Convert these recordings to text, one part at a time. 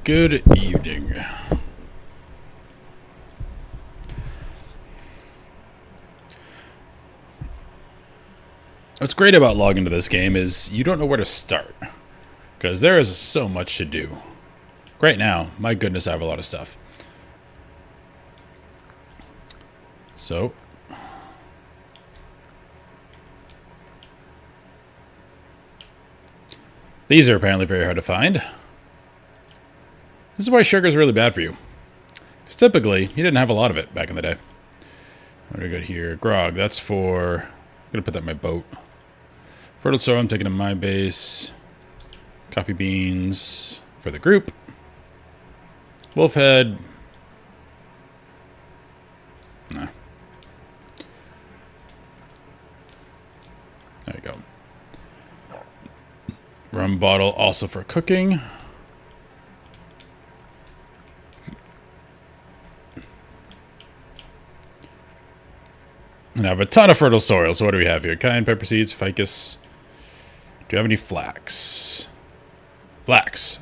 Good evening. What's great about logging into this game is you don't know where to start, because there is so much to do. Right now, my goodness, I have a lot of stuff. So, these are apparently very hard to find. This is why sugar is really bad for you. Because typically, you didn't have a lot of it back in the day. What do we got here? Grog, that's for... I'm going to put that in my boat. Fertile soil, I'm taking to my base. Coffee beans for the group. Wolf head. Nah. There you go. Rum bottle also for cooking. And I have a ton of fertile soil. So what do we have here? Cayenne pepper seeds, ficus. Do you have any flax? Flax.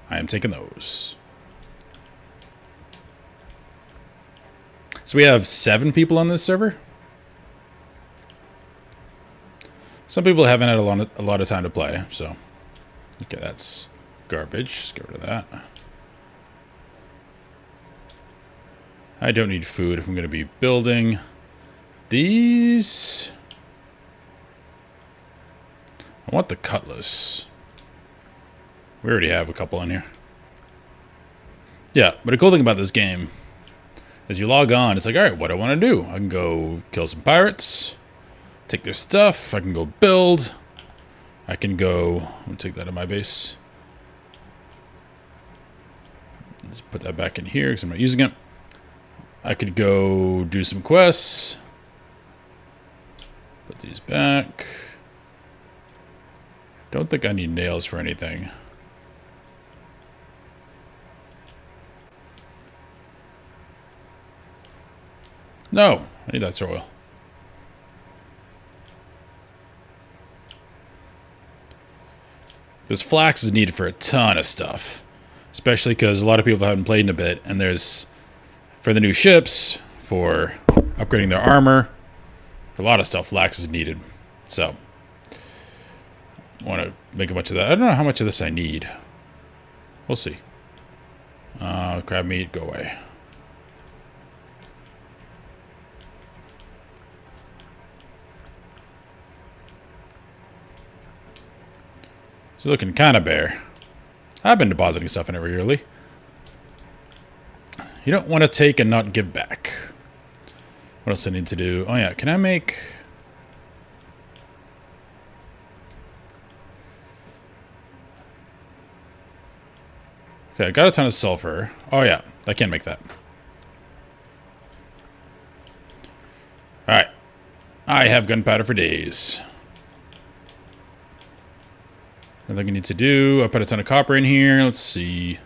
I am taking those. So we have 7 people on this server. Some people haven't had a lot of time to play, so... Okay, that's garbage. Let's get rid of that. I don't need food if I'm going to be building. These... I want the cutlass. We already have a couple on here. Yeah, but the cool thing about this game is you log on, it's like, alright, what do I want to do? I can go kill some pirates, take their stuff, I can go build, I can go... I'm going to take that in my base. Let's put that back in here because I'm not using it. I could go do some quests. Put these back. Don't think I need nails for anything. No, I need that soil. This flax is needed for a ton of stuff. Especially because a lot of people haven't played in a bit. And there's, for the new ships, for upgrading their armor, for a lot of stuff, flax is needed. So, I want to make a bunch of that. I don't know how much of this I need. We'll see. Crab meat, go away. It's looking kind of bare. I've been depositing stuff in it regularly. You don't want to take and not give back. What else I need to do? Oh yeah, can I make... Okay, I got a ton of sulfur. Oh yeah, I can't make that. Alright. I have gunpowder for days. Nothing I need to do. I put a ton of copper in here. Let's see.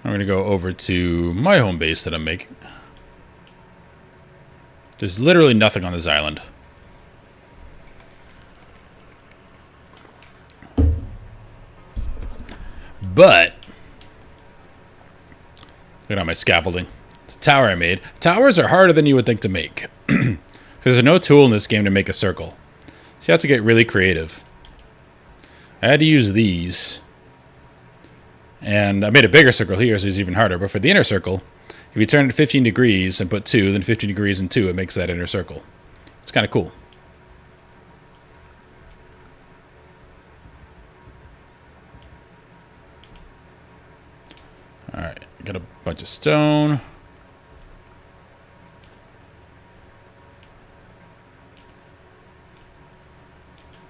I'm going to go over to my home base that I'm making. There's literally nothing on this island. But, look at my scaffolding. It's a tower I made. Towers are harder than you would think to make. Because there's no tool in this game to make a circle. So you have to get really creative. I had to use these. And I made a bigger circle here, so it's even harder. But for the inner circle, if you turn it 15 degrees and put 2, then 15 degrees and 2, it makes that inner circle. It's kind of cool. Alright. Got a bunch of stone.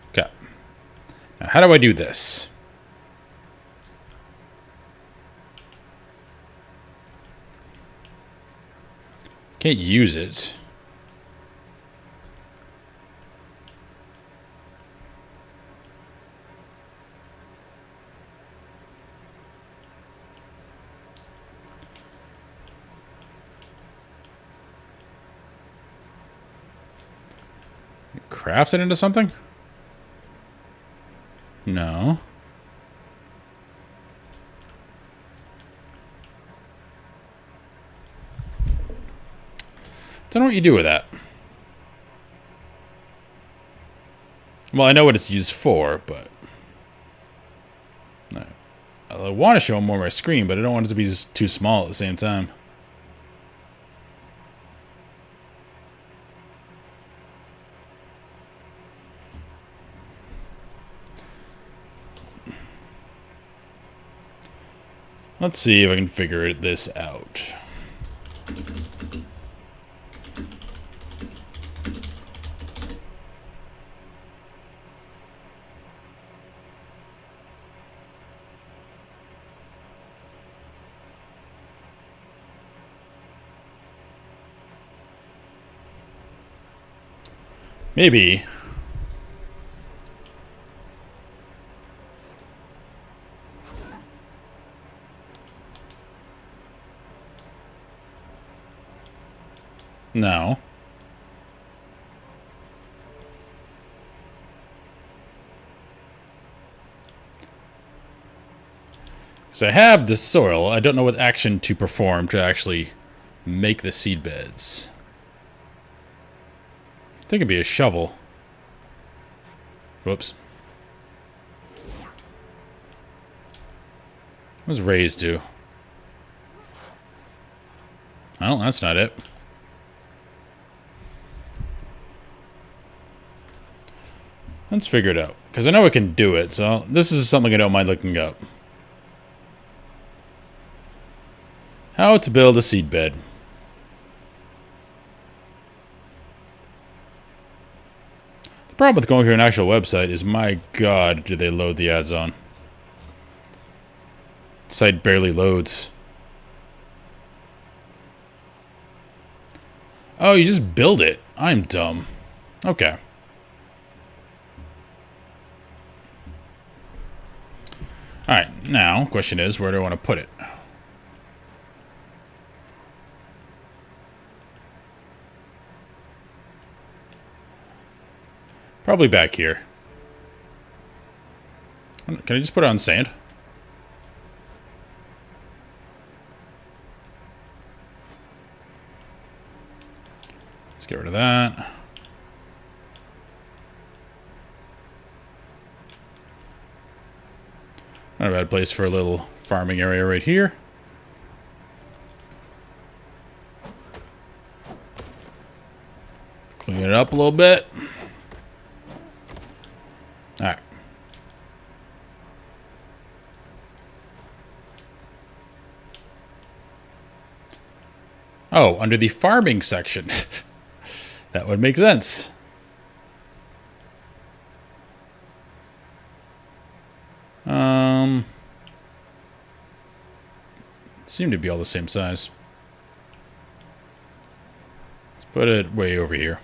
Okay. Now, how do I do this? Can't use it. Craft it into something? No. Don't know what you do with that. Well, I know what it's used for, but I want to show more of my screen, but I don't want it to be just too small at the same time. Let's see if I can figure this out. Maybe. No. So I have the soil. I don't know what action to perform to actually make the seed beds. I think it'd be a shovel. Whoops. What does raise do? Well, that's not it. Let's figure it out. Because I know I can do it, so this is something I don't mind looking up. How to build a seed bed. The problem with going to an actual website is, my god, do they load the ads on. The site barely loads. Oh, you just build it. I'm dumb. Okay. Alright, now, question is, where do I want to put it? Probably back here. Can I just put it on sand? Let's get rid of that. Not a bad place for a little farming area right here. Clean it up a little bit. Alright. Oh, under the farming section. That would make sense. Seem to be all the same size. Let's put it way over here.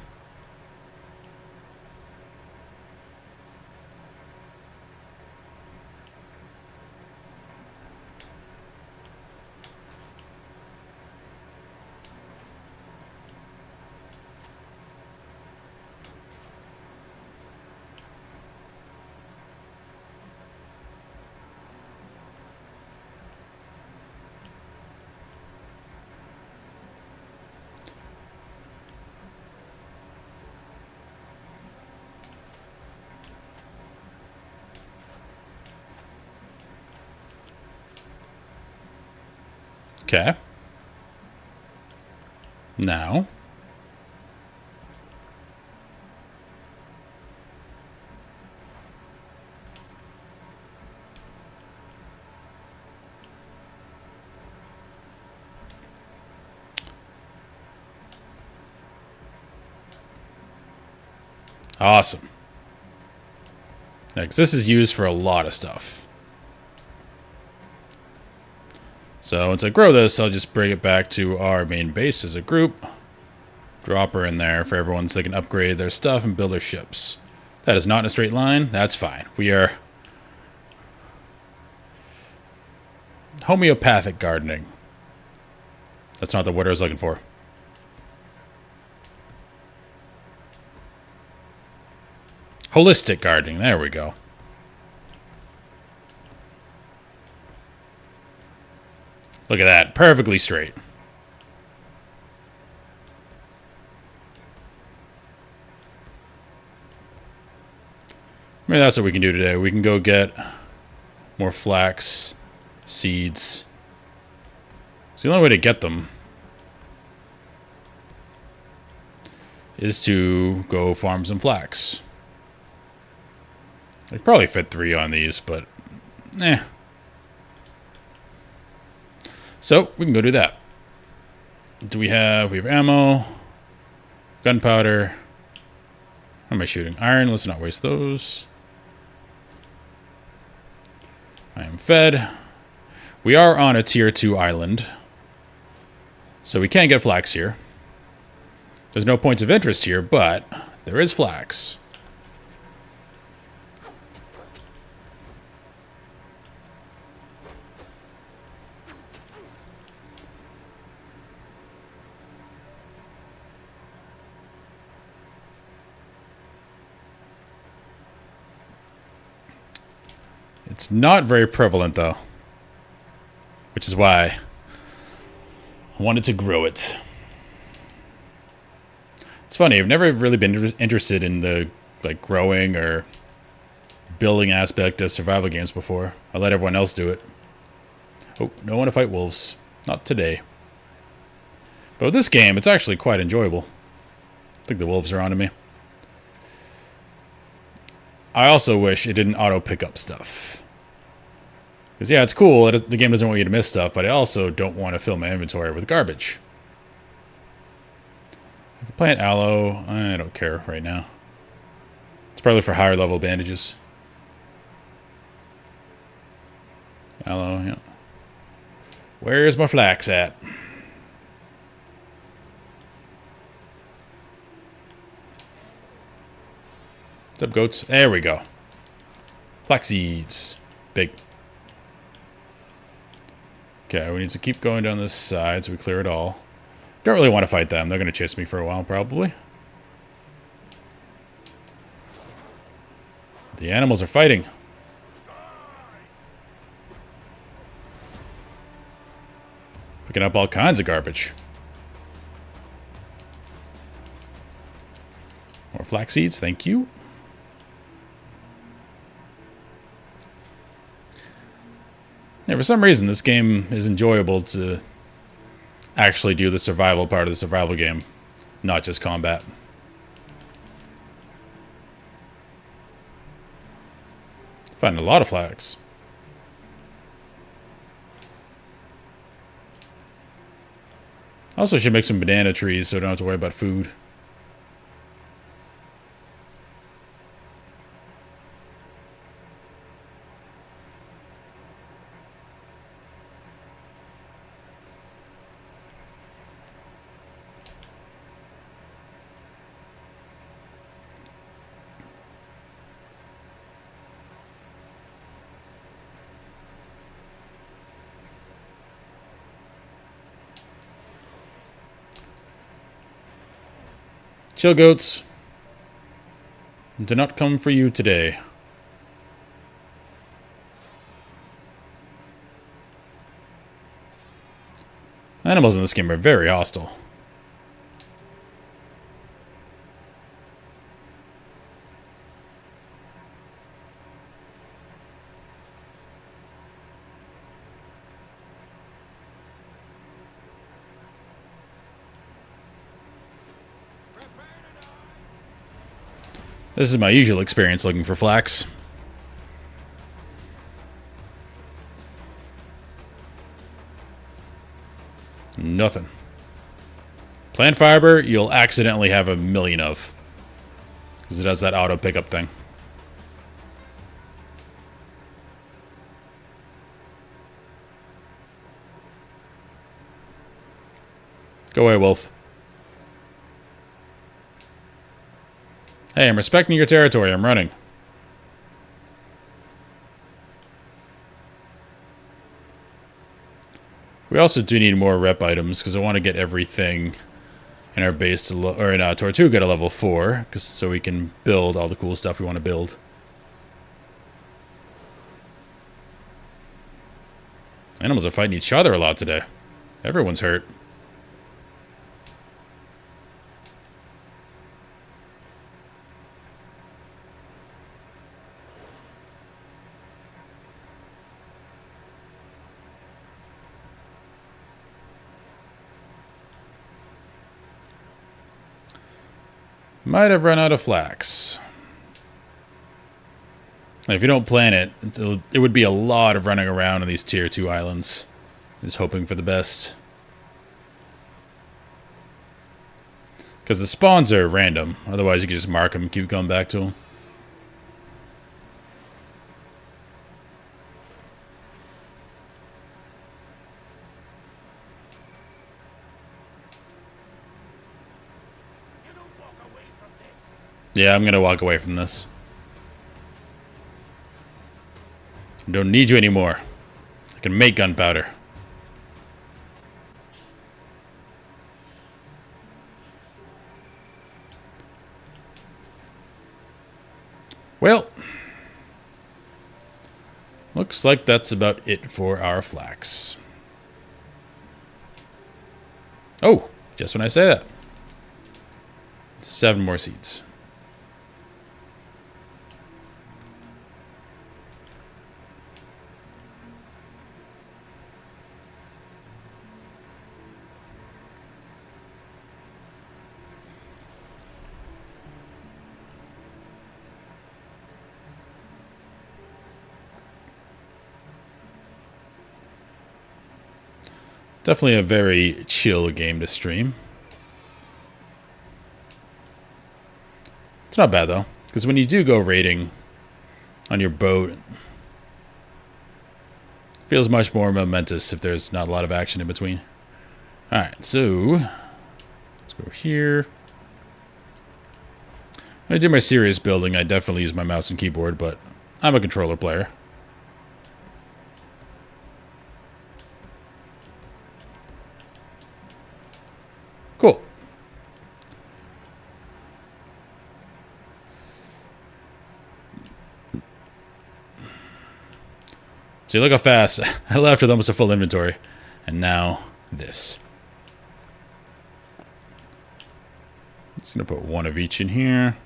Okay. Now. Awesome. Because this is used for a lot of stuff. So once I grow this, I'll just bring it back to our main base as a group. Drop her in there for everyone so they can upgrade their stuff and build their ships. That is not in a straight line. That's fine. We are homeopathic gardening. That's not the word I was looking for. Holistic gardening. There we go. Look at that. Perfectly straight. Maybe that's what we can do today. We can go get more flax seeds. So the only way to get them is to go farm some flax. I could probably fit 3 on these, but eh. So we can go do that. Do we have ammo, gunpowder. How am I shooting? Iron, let's not waste those. I am fed. We are on a tier 2 island, so we can't get flax here. There's no points of interest here, but there is flax. It's not very prevalent, though, which is why I wanted to grow it. It's funny, I've never really been interested in the growing or building aspect of survival games before. I let everyone else do it. Oh, don't want to fight wolves. Not today. But with this game, it's actually quite enjoyable. I think the wolves are onto me. I also wish it didn't auto pick up stuff. Because, yeah, it's cool. The game doesn't want you to miss stuff, but I also don't want to fill my inventory with garbage. I can plant aloe. I don't care right now. It's probably for higher level bandages. Aloe, yeah. Where's my flax at? What's up, goats? There we go. Flax seeds. Big. Okay, we need to keep going down this side so we clear it all. Don't really want to fight them. They're going to chase me for a while, probably. The animals are fighting. Picking up all kinds of garbage. More flax seeds, thank you. Yeah, for some reason, this game is enjoyable to actually do the survival part of the survival game, not just combat. Finding a lot of flax. Also should make some banana trees so I don't have to worry about food. Chill, goats. Did not come for you today. Animals in this game are very hostile. This is my usual experience looking for flax. Nothing. Plant fiber, you'll accidentally have a million of. Because it does that auto pickup thing. Go away, wolf. Hey, I'm respecting your territory. I'm running. We also do need more rep items because I want to get everything in our base to or in Tortuga to level 4, so we can build all the cool stuff we want to build. Animals are fighting each other a lot today. Everyone's hurt. Might have run out of flax. And if you don't plan it, it would be a lot of running around on these tier 2 islands. Just hoping for the best. Because the spawns are random. Otherwise you can just mark them and keep going back to them. Yeah, I'm going to walk away from this. I don't need you anymore. I can make gunpowder. Well, looks like that's about it for our flax. Oh, just when I say that. 7 more seeds. Definitely a very chill game to stream. It's not bad though, because when you do go raiding on your boat, it feels much more momentous if there's not a lot of action in between. Alright, so let's go here. When I do my serious building, I definitely use my mouse and keyboard, but I'm a controller player. Cool. See, look how fast I left with almost a full inventory. And now this. Just going to put 1 of each in here.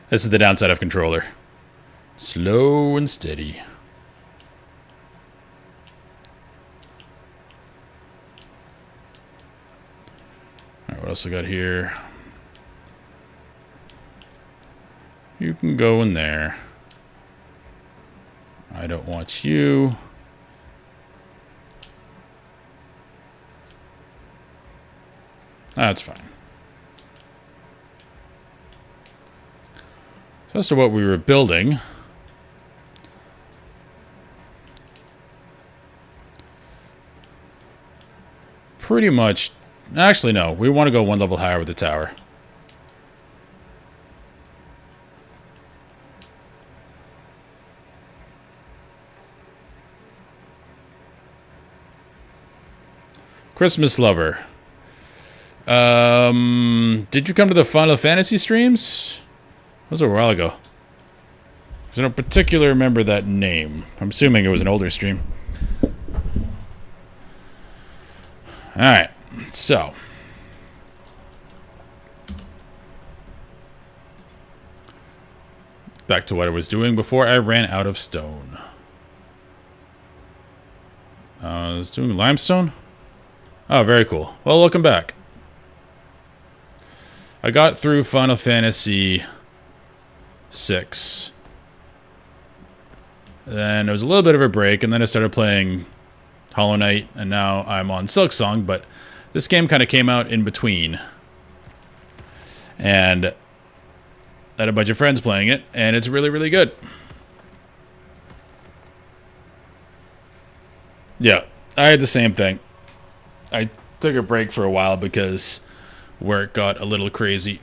This is the downside of controller. Slow and steady. Alright, what else I got here? You can go in there. I don't want you. That's fine. So as to what we were building, pretty much, actually no, we want to go 1 level higher with the tower. Christmas Lover. Did you come to the Final Fantasy streams? That was a while ago. I don't particularly remember that name. I'm assuming it was an older stream. Alright, so. Back to what I was doing before I ran out of stone. I was doing limestone? Oh, very cool. Well, welcome back. I got through Final Fantasy 6. Then there was a little bit of a break, and then I started playing Hollow Knight, and now I'm on Silksong, but this game kind of came out in between. And I had a bunch of friends playing it, and it's really, really good. Yeah, I had the same thing. I took a break for a while because work got a little crazy.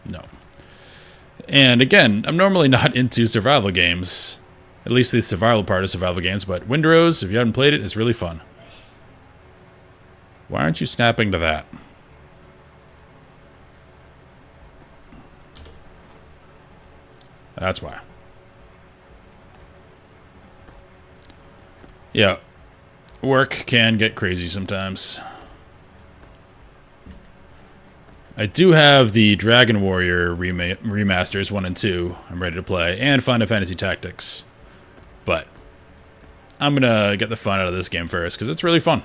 No. And again, I'm normally not into survival games. At least the survival part of survival games, but Windrose, if you haven't played it, is really fun. Why aren't you snapping to that? That's why. Yeah. Work can get crazy sometimes. I do have the Dragon Warrior remasters 1 and 2. I'm ready to play, and Final Fantasy Tactics. But I'm gonna get the fun out of this game first because it's really fun.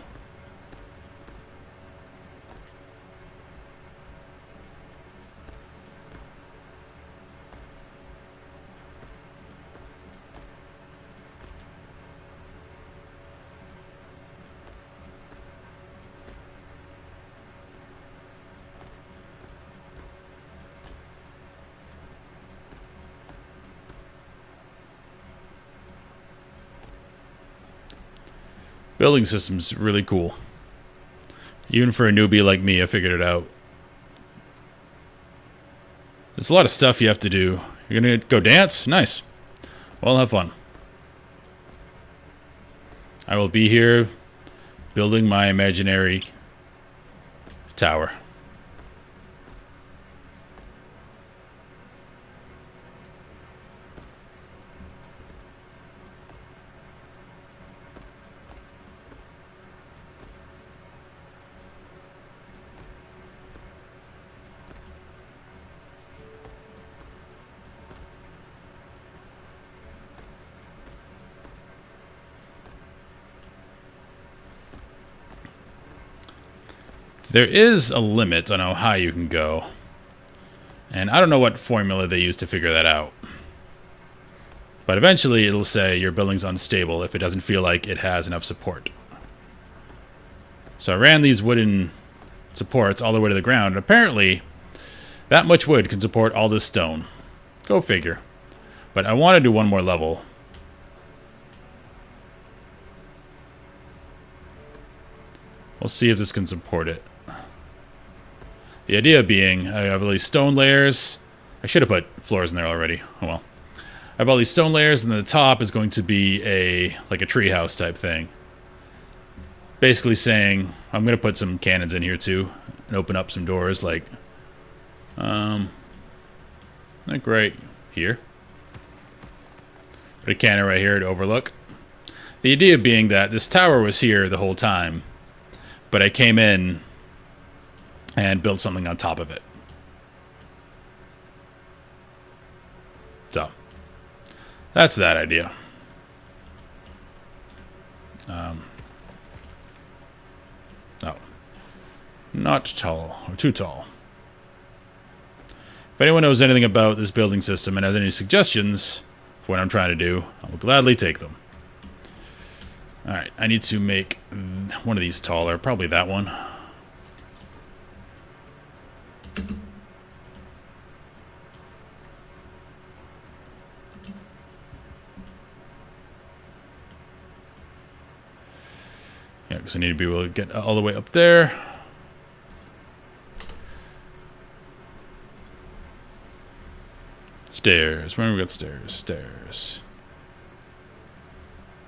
Building system's really cool. Even for a newbie like me, I figured it out. There's a lot of stuff you have to do. You're gonna go dance? Nice. Well, have fun. I will be here building my imaginary tower. There is a limit on how high you can go. And I don't know what formula they use to figure that out. But eventually it'll say your building's unstable if it doesn't feel like it has enough support. So I ran these wooden supports all the way to the ground, and apparently that much wood can support all this stone. Go figure. But I want to do one more level. We'll see if this can support it. The idea being, I have all these stone layers. I should have put floors in there already. Oh well. I have all these stone layers, and then the top is going to be like a treehouse type thing. Basically saying, I'm going to put some cannons in here too, and open up some doors like right here. Put a cannon right here to overlook. The idea being that this tower was here the whole time, but I came in and built something on top of it. So, that's that idea. No. Not tall, or too tall. If anyone knows anything about this building system and has any suggestions for what I'm trying to do, I will gladly take them. Alright, I need to make one of these taller, probably that one. Yeah, because I need to be able to get all the way up there. Stairs. Where have we got stairs? Stairs.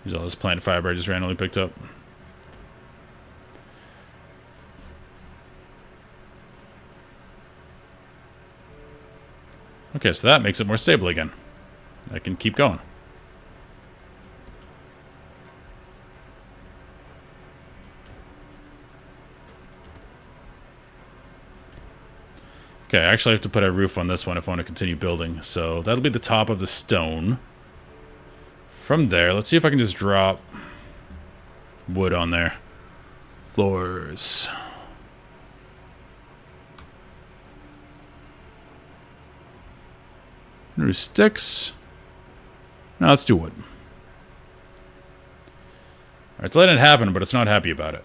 There's all this plant fiber I just randomly picked up. Okay, so that makes it more stable again. I can keep going. Okay, I actually have to put a roof on this one if I want to continue building. So that'll be the top of the stone. From there, let's see if I can just drop wood on there. Floors. New sticks. No, let's do wood. It's letting it happen, but it's not happy about it.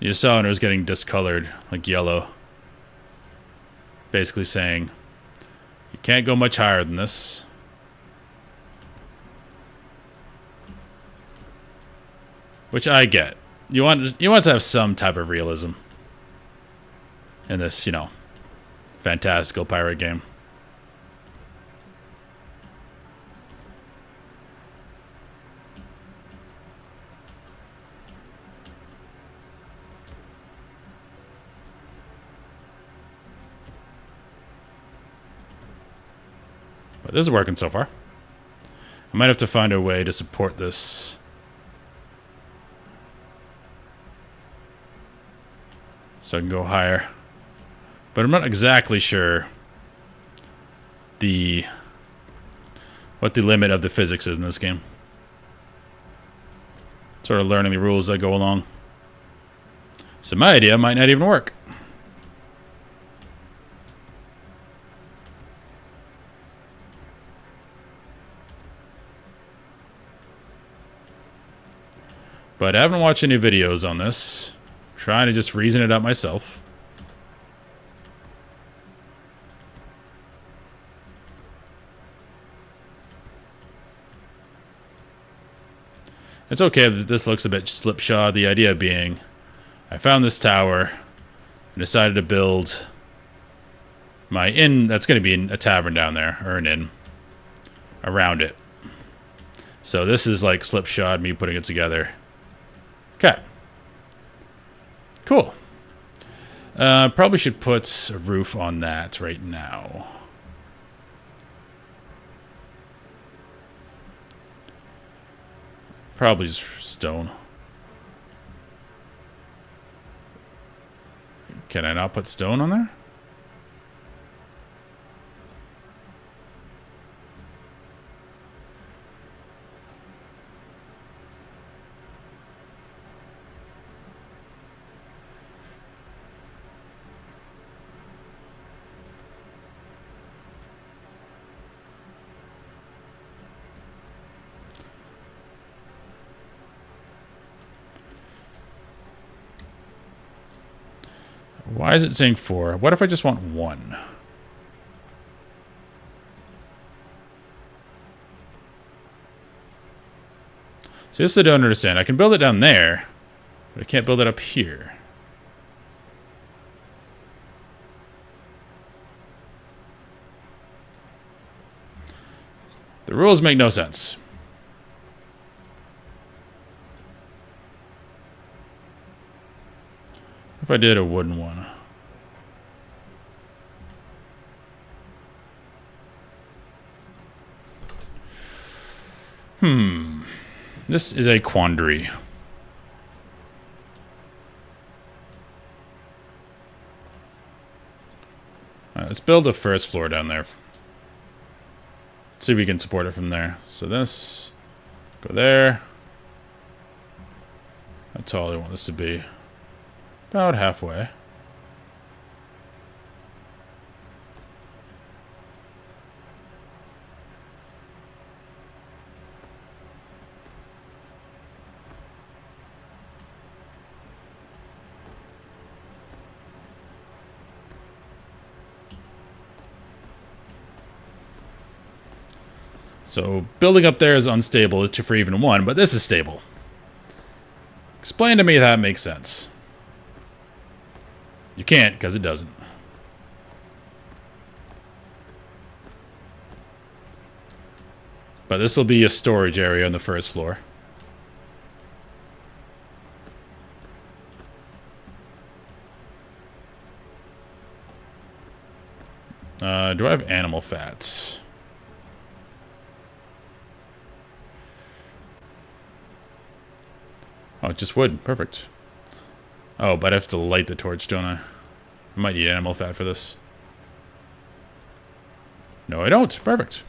You saw when it was getting discolored, like yellow. Basically saying, you can't go much higher than this. Which I get. You want to have some type of realism in this, you know, fantastical pirate game. But this is working so far. I might have to find a way to support this. So I can go higher. But I'm not exactly sure what the limit of the physics is in this game. Sort of learning the rules as I go along. So my idea might not even work. But I haven't watched any videos on this. I'm trying to just reason it out myself. It's okay if this looks a bit slipshod. The idea being, I found this tower and decided to build my inn. That's going to be a tavern down there, or an inn, around it. So this is like slipshod, me putting it together. Okay. Cool. Probably should put a roof on that right now. Probably just stone. Can I not put stone on there? Why is it saying 4? What if I just want 1? So this I don't understand. I can build it down there, but I can't build it up here. The rules make no sense. If I did a wooden one. This is a quandary. Alright, let's build the first floor down there. See if we can support it from there. So this, go there. How tall do I want this to be? About halfway. So building up there is unstable for even 1, but this is stable. Explain to me if that makes sense. You can't, because it doesn't. But this will be a storage area on the first floor. Do I have animal fats? Oh, it's just wood. Perfect. Oh, but I have to light the torch, don't I? I might need animal fat for this. No, I don't. Perfect.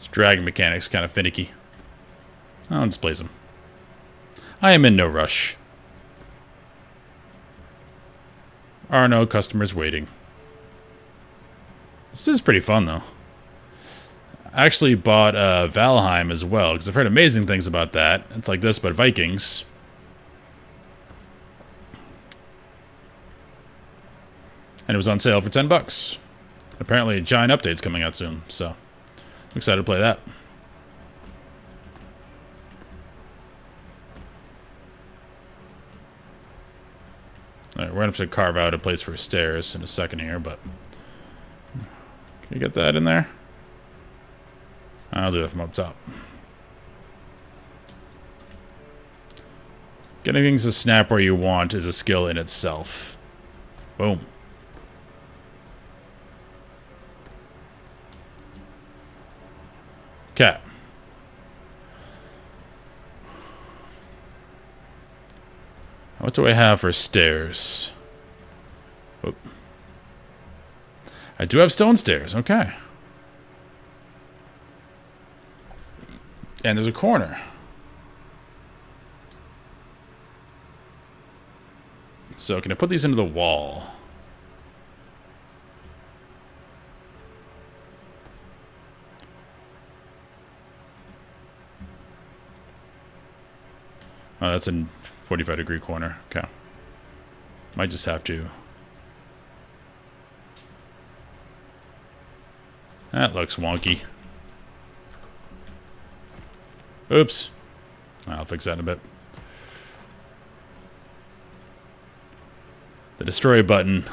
This dragging mechanic's kind of finicky. I'll displace him. I am in no rush. Are no customers waiting. This is pretty fun, though. I actually bought Valheim as well, because I've heard amazing things about that. It's like this, but Vikings. And it was on sale for $10. Apparently a giant update's coming out soon, so I'm excited to play that. Alright, we're gonna have to carve out a place for stairs in a second here, but can you get that in there? I'll do it from up top. Getting things to snap where you want is a skill in itself. Boom. Okay. What do I have for stairs? Oop. I do have stone stairs. Okay. And there's a corner. So can I put these into the wall? Oh, that's a 45-degree corner. Okay. Might just have to. That looks wonky. Oops. I'll fix that in a bit. The destroy button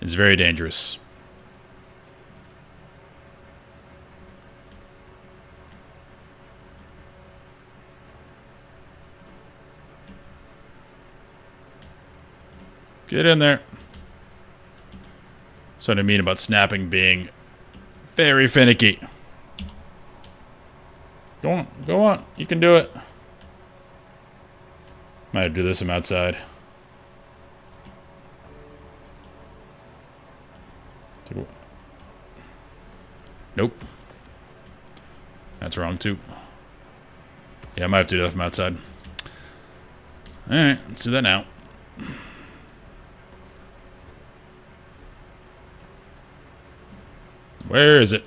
is very dangerous. Get in there. That's what I mean about snapping being very finicky. Go on, go on. You can do it. Might have to do this from outside. Nope. That's wrong too. Yeah, I might have to do that from outside. Alright, let's do that now. Where is it?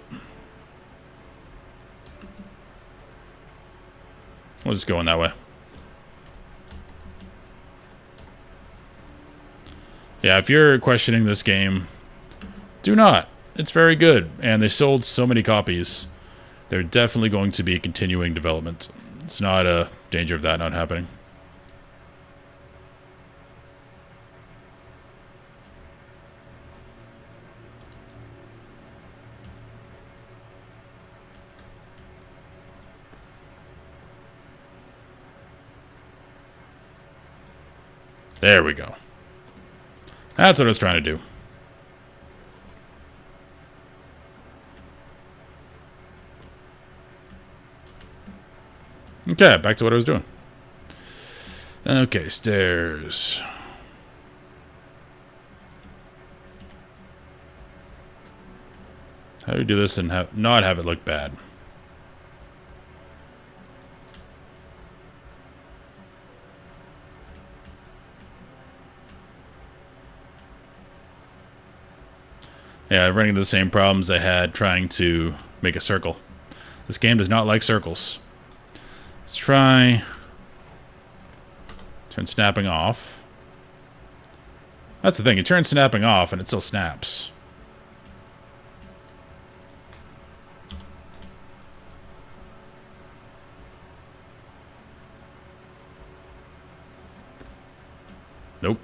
We'll just go in that way. Yeah, if you're questioning this game, do not. It's very good, and they sold so many copies. They're definitely going to be continuing development. It's not a danger of that not happening. There we go. That's what I was trying to do. Okay, back to what I was doing. Okay, stairs. How do you do this and not have it look bad? Yeah, running into the same problems I had trying to make a circle. This game does not like circles. Let's try... turn snapping off. That's the thing, it turns snapping off and it still snaps. Nope.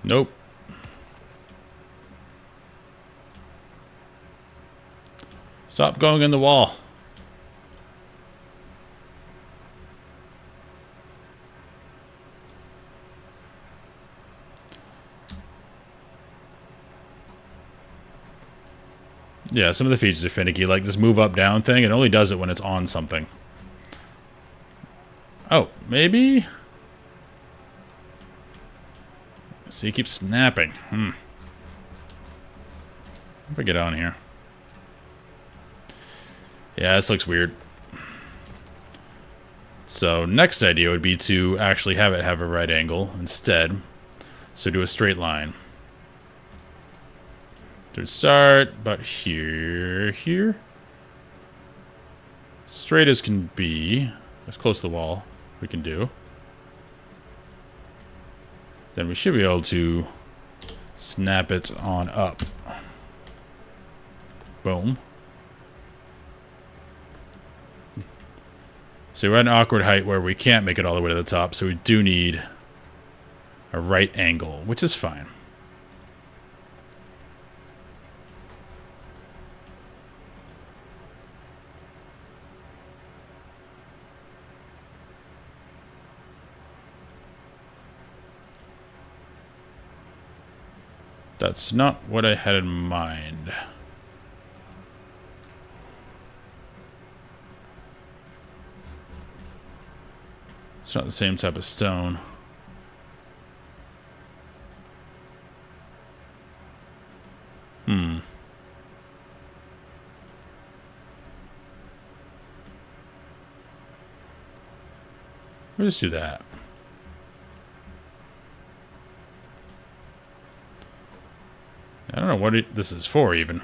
Nope. Stop going in the wall. Yeah, some of the features are finicky, like this move up down thing. It only does it when it's on something. Oh, maybe? See, it keeps snapping. If I get on here. Yeah, this looks weird. So, next idea would be to actually have it have a right angle instead. So do a straight line. It would start about here. Straight as can be. As close to the wall we can do. Then we should be able to snap it on up. Boom. So we're at an awkward height where we can't make it all the way to the top, so we do need a right angle, which is fine. That's not what I had in mind. It's not the same type of stone. We'll just do that. I don't know what this is for, even.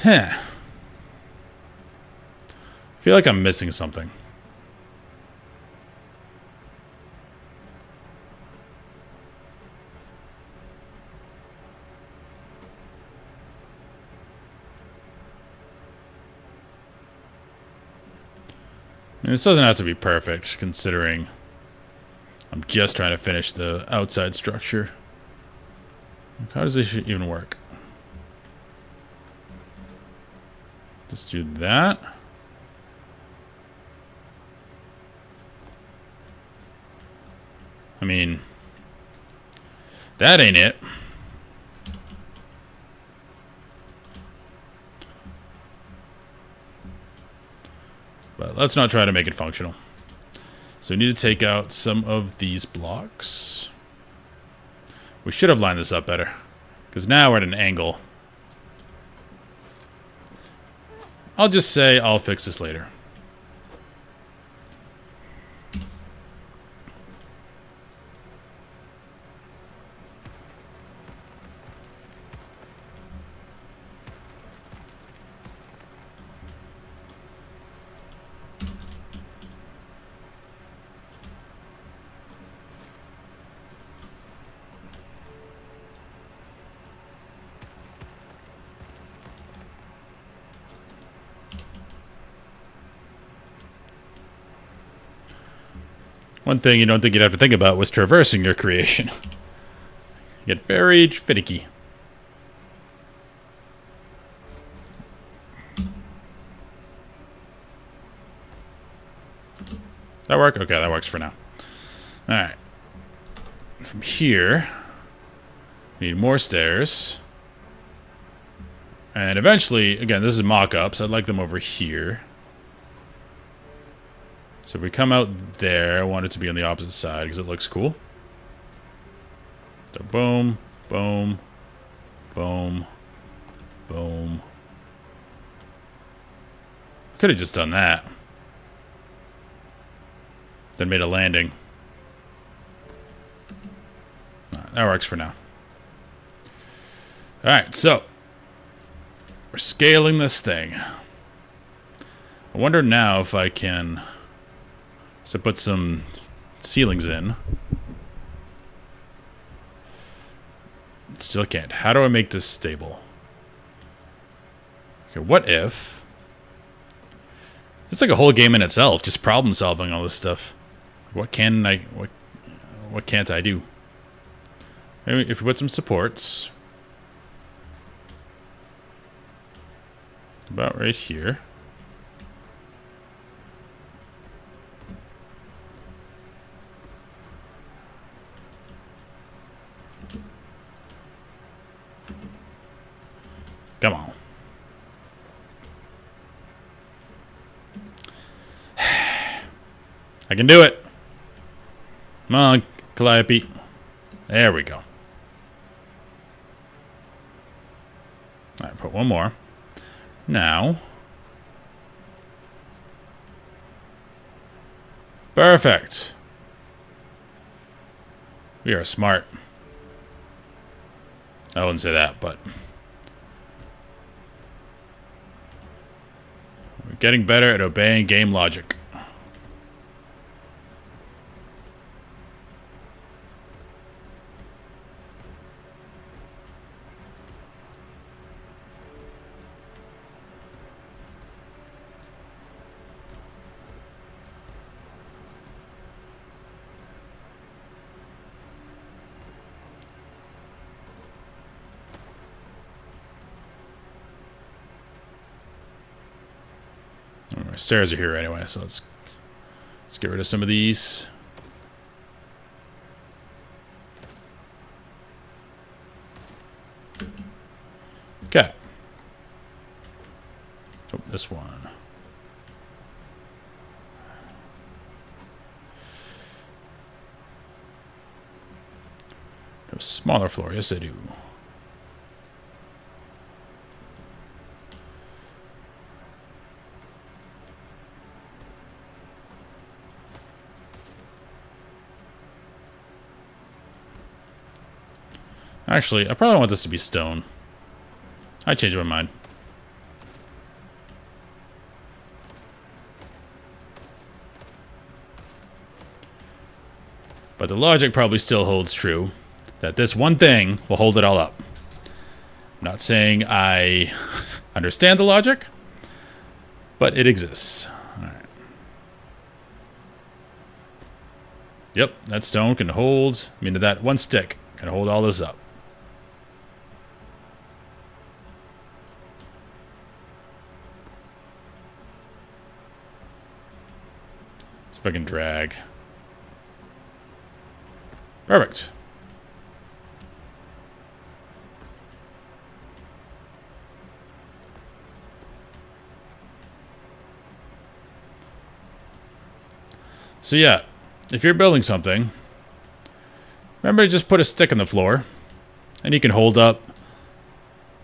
Huh. I feel like I'm missing something. I mean, this doesn't have to be perfect, considering I'm just trying to finish the outside structure. How does this even work? Just do that. I mean, that ain't it. But let's not try to make it functional. So we need to take out some of these blocks. We should have lined this up better, because now we're at an angle. I'll just say I'll fix this later. One thing you don't think you'd have to think about was traversing your creation. You get very finicky. That work? Okay, that works for now. Alright. From here, we need more stairs. And eventually, again, this is mock-ups. I'd like them over here. So if we come out there, I want it to be on the opposite side because it looks cool. So boom, boom, boom, boom. Could have just done that. Then made a landing. Right, that works for now. Alright, so we're scaling this thing. I wonder now if I can... So put some ceilings in. Still can't. How do I make this stable? Okay, what if... It's like a whole game in itself, just problem solving all this stuff. What can I... What can't I do? Maybe if we put some supports... About right here. Come on. I can do it. Come on, Calliope. There we go. Alright, put one more. Now. Perfect. We are smart. I wouldn't say that, but... We're getting better at obeying game logic. Our stairs are here anyway, so let's get rid of some of these. Okay. Oh, this one. A smaller floor, yes I do. Actually, I probably want this to be stone. I changed my mind. But the logic probably still holds true. That this one thing will hold it all up. I'm not saying I understand the logic, but it exists. Alright. Yep, that stone can hold... I mean, that one stick can hold all this up. See if I can drag. Perfect. So yeah, if you're building something, remember to just put a stick on the floor, and you can hold up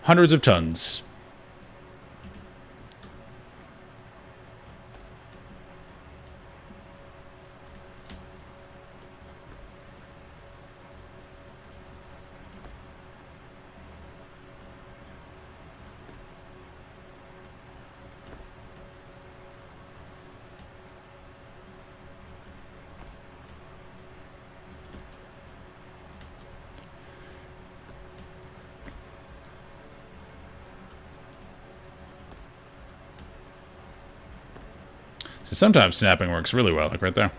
hundreds of tons. So sometimes snapping works really well, like right there.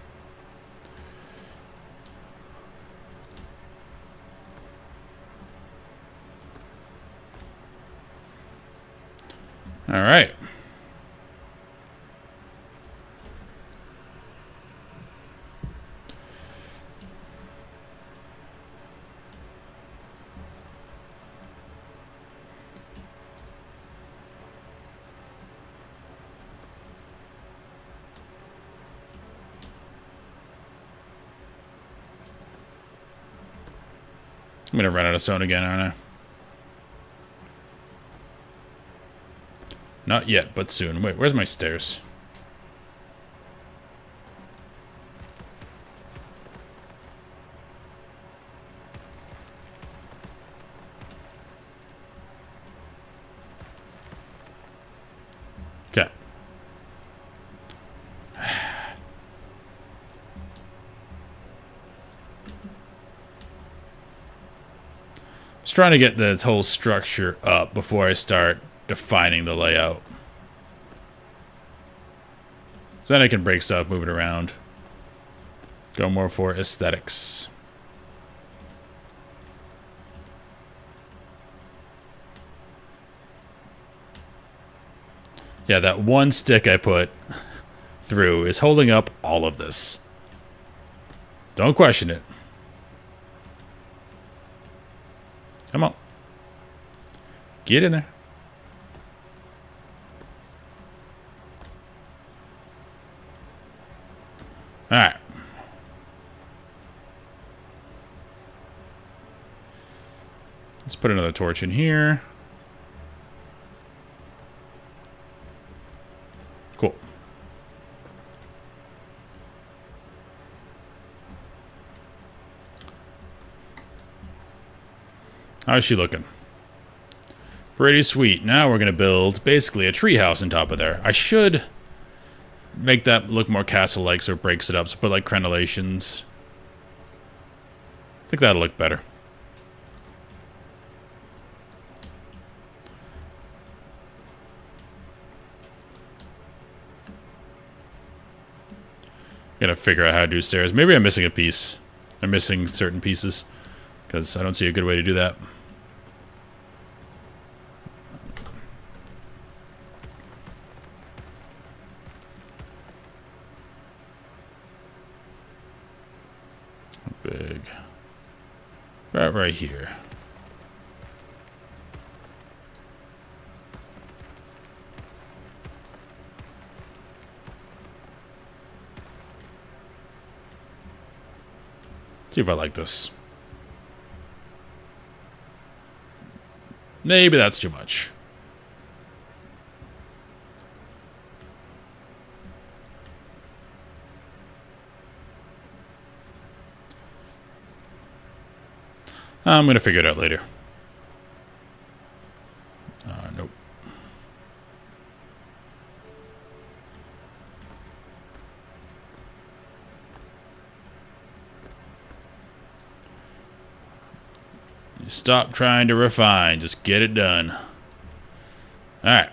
All right. I'm gonna run out of stone again, aren't I? Not yet, but soon. Wait, where's my stairs? Okay. Just trying to get this whole structure up before I start defining the layout. So then I can break stuff, move it around. Go more for aesthetics. Yeah, that one stick I put through is holding up all of this. Don't question it. Come on. Get in there. Alright. Let's put another torch in here. Cool. How's she looking? Pretty sweet. Now we're going to build basically a treehouse on top of there. I should make that look more castle-like so it breaks it up. So put like crenellations. I think that'll look better. Gotta figure out how to do stairs. Maybe I'm missing a piece. I'm missing certain pieces because I don't see a good way to do that. Big. Right here. See if I like this. Maybe that's too much. I'm going to figure it out later. Nope. You stop trying to refine. Just get it done. Alright.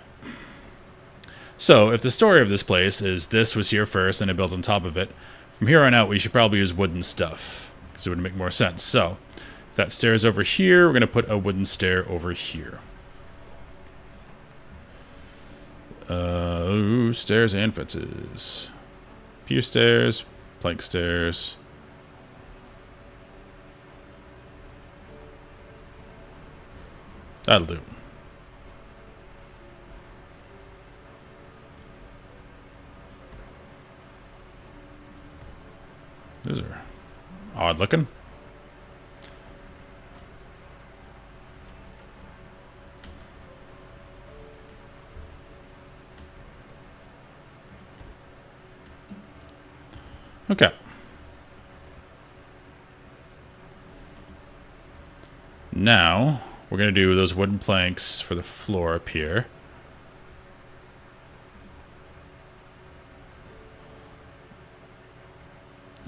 So, if the story of this place is this was here first and I built on top of it, from here on out we should probably use wooden stuff. Because it would make more sense. So, if that stair's over here, we're going to put a wooden stair over here. Ooh, stairs and fences. Pew stairs, plank stairs. That'll do. Those are odd looking. Okay. Now, we're going to do those wooden planks for the floor up here.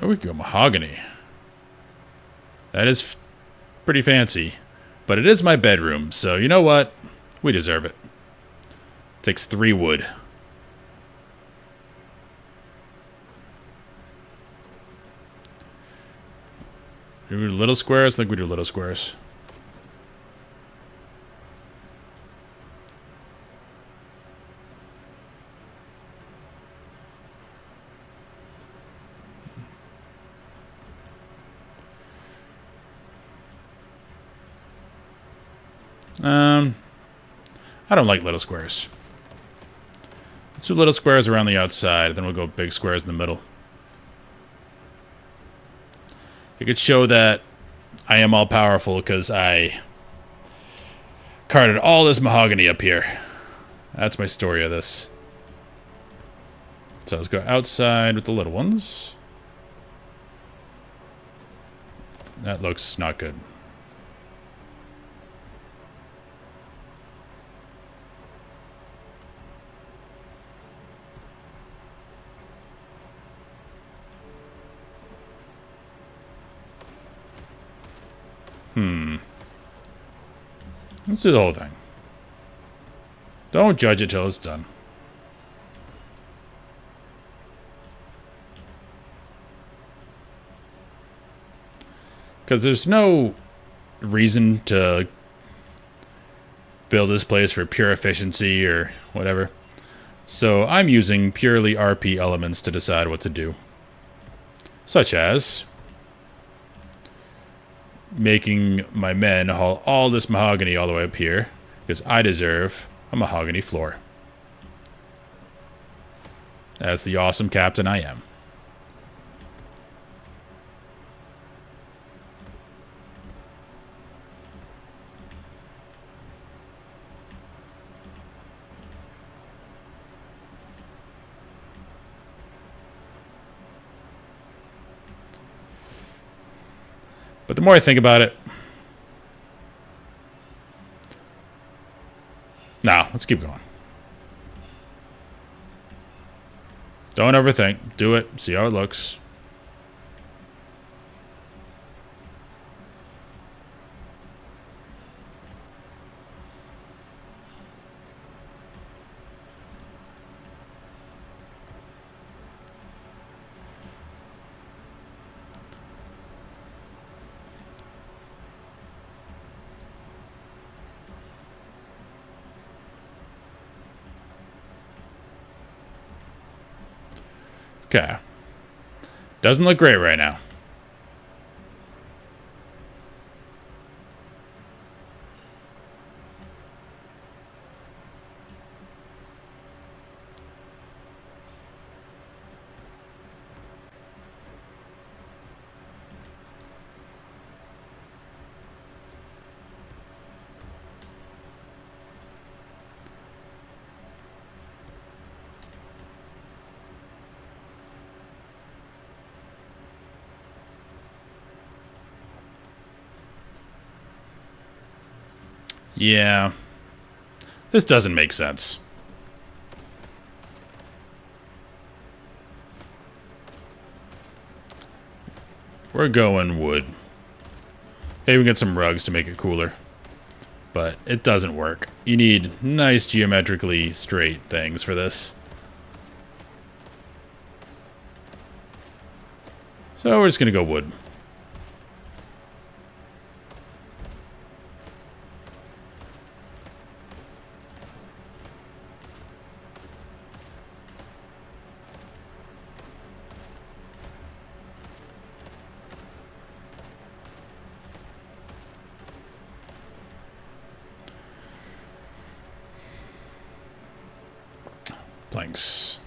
Oh, we can go mahogany. That is pretty fancy. But it is my bedroom, so you know what? We deserve it. Takes 3 wood. Do we do little squares? I think we do little squares. I don't like little squares. Let's do little squares around the outside, then we'll go big squares in the middle. It could show that I am all powerful because I carted all this mahogany up here. That's my story of this. So let's go outside with the little ones. That looks not good. Let's do the whole thing. Don't judge it till it's done. Because there's no reason to build this place for pure efficiency or whatever. So I'm using purely RP elements to decide what to do. Such as making my men haul all this mahogany all the way up here, because I deserve a mahogany floor. As the awesome captain I am. But the more I think about it... Nah, let's keep going. Don't overthink. Do it. See how it looks. Okay. Doesn't look great right now. Yeah. This doesn't make sense. We're going wood. Maybe we can get some rugs to make it cooler. But it doesn't work. You need nice geometrically straight things for this. So we're just going to go wood. Planks.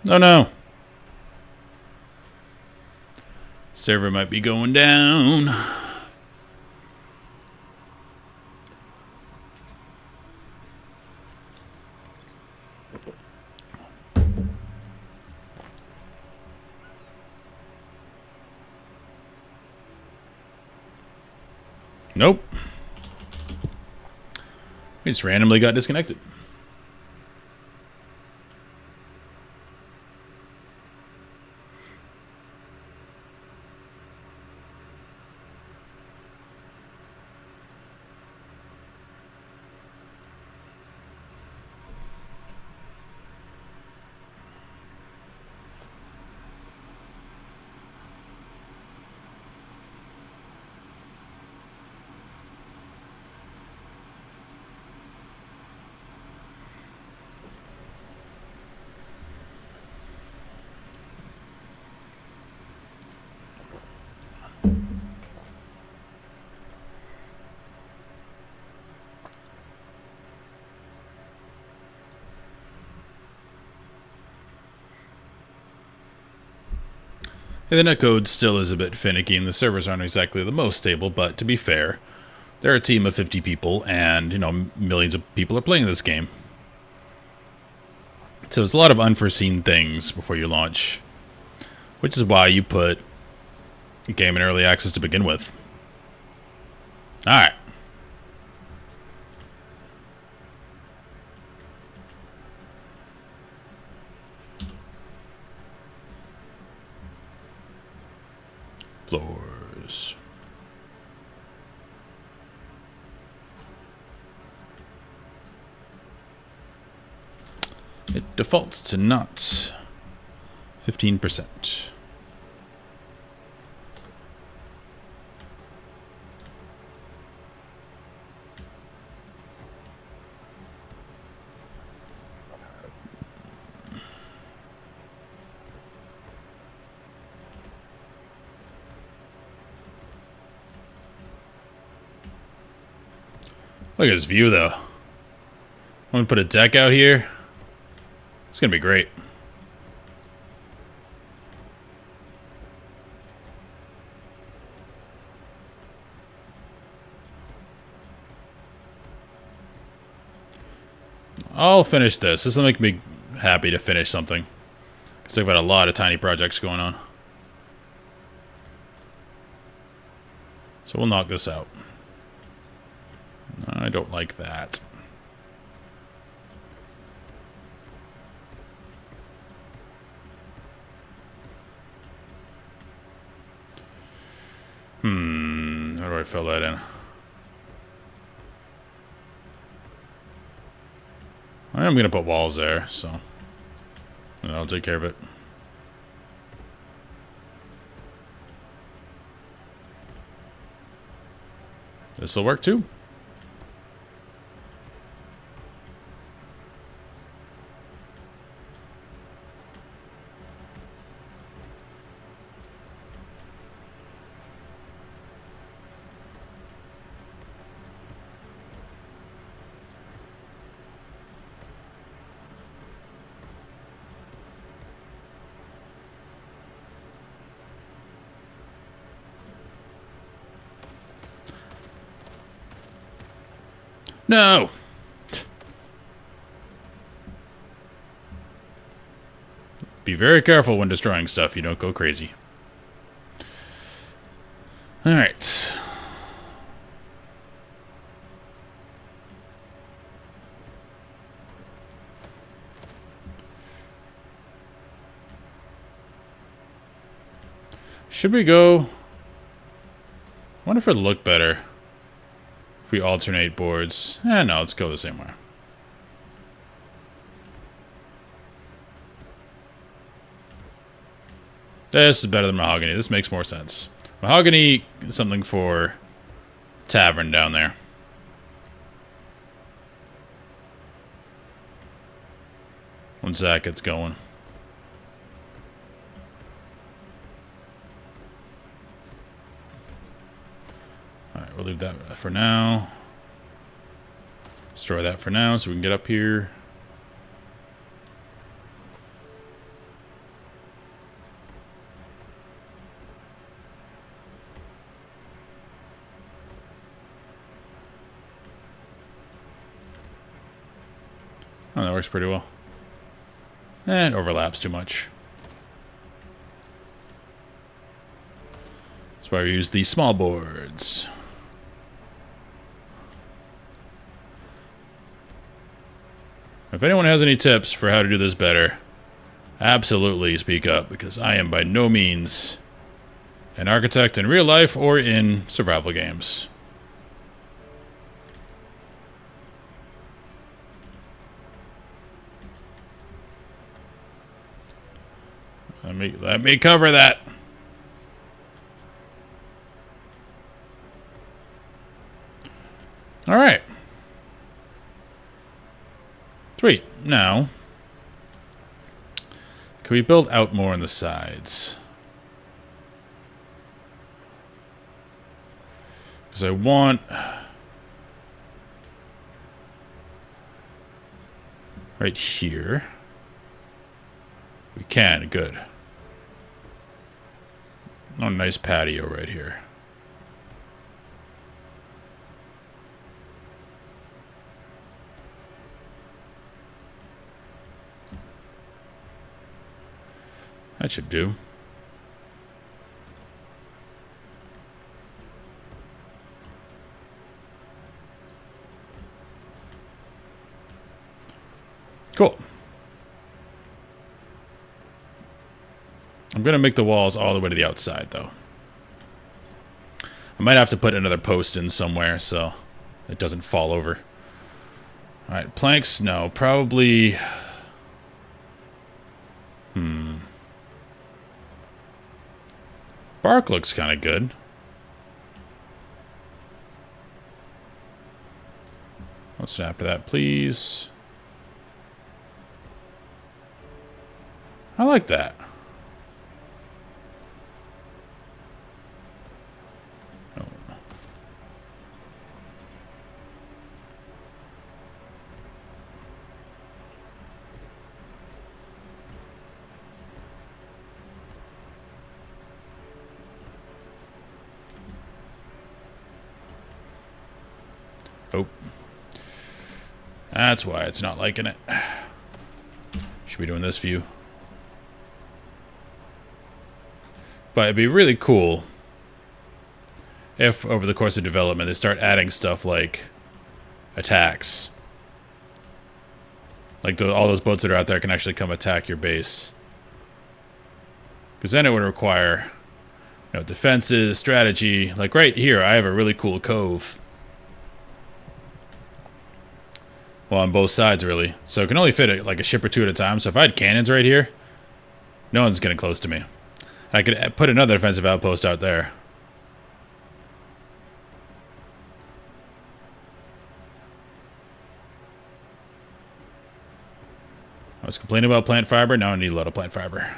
Oh no. Server might be going down. Nope. We just randomly got disconnected. The netcode still is a bit finicky and the servers aren't exactly the most stable, but to be fair, they're a team of 50 people and, you know, millions of people are playing this game. So it's a lot of unforeseen things before you launch, which is why you put a game in early access to begin with. Alright. floors. It defaults to not 15%. Look at this view, though. I'm going to put a deck out here. It's going to be great. I'll finish this. This will make me happy to finish something. Because I've got a lot of tiny projects going on. So we'll knock this out. I don't like that. How do I fill that in? I am going to put walls there, so I'll take care of it. This will work too. No! Be very careful when destroying stuff. You don't go crazy. Alright. Should we go... I wonder if it'd look better if we alternate boards. No, let's go the same way. This is better than mahogany. This makes more sense. Mahogany is something for tavern down there. Once that gets going. Alright, we'll leave that for now. Destroy that for now so we can get up here. Oh, that works pretty well. It overlaps too much. That's why we use these small boards. If anyone has any tips for how to do this better, absolutely speak up, because I am by no means an architect in real life or in survival games. Let me cover that. All right. Sweet. Now, can we build out more on the sides? Because I want... right here. We can. Good. Oh, nice patio right here. That should do. Cool. I'm going to make the walls all the way to the outside, though. I might have to put another post in somewhere so it doesn't fall over. Alright, planks, no. Probably... Bark looks kind of good. What's after that, please? I like that. Oh. Oh. That's why it's not liking it. Should be doing this view. But it'd be really cool if, over the course of development, they start adding stuff like attacks. Like all those boats that are out there can actually come attack your base. Because then it would require, you know, defenses, strategy. Like right here, I have a really cool cove. Well, on both sides, really. So it can only fit like a ship or two at a time. So if I had cannons right here, no one's getting close to me. I could put another defensive outpost out there. I was complaining about plant fiber. Now I need a lot of plant fiber.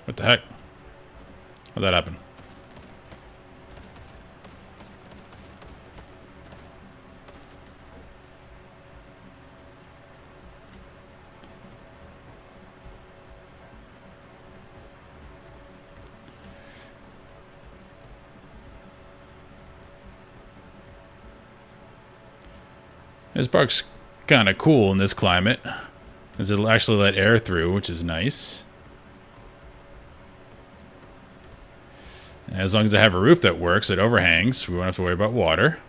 What the heck? How'd that happen? This bark's kind of cool in this climate, as it'll actually let air through, which is nice. As long as I have a roof that works, it overhangs. We won't have to worry about water.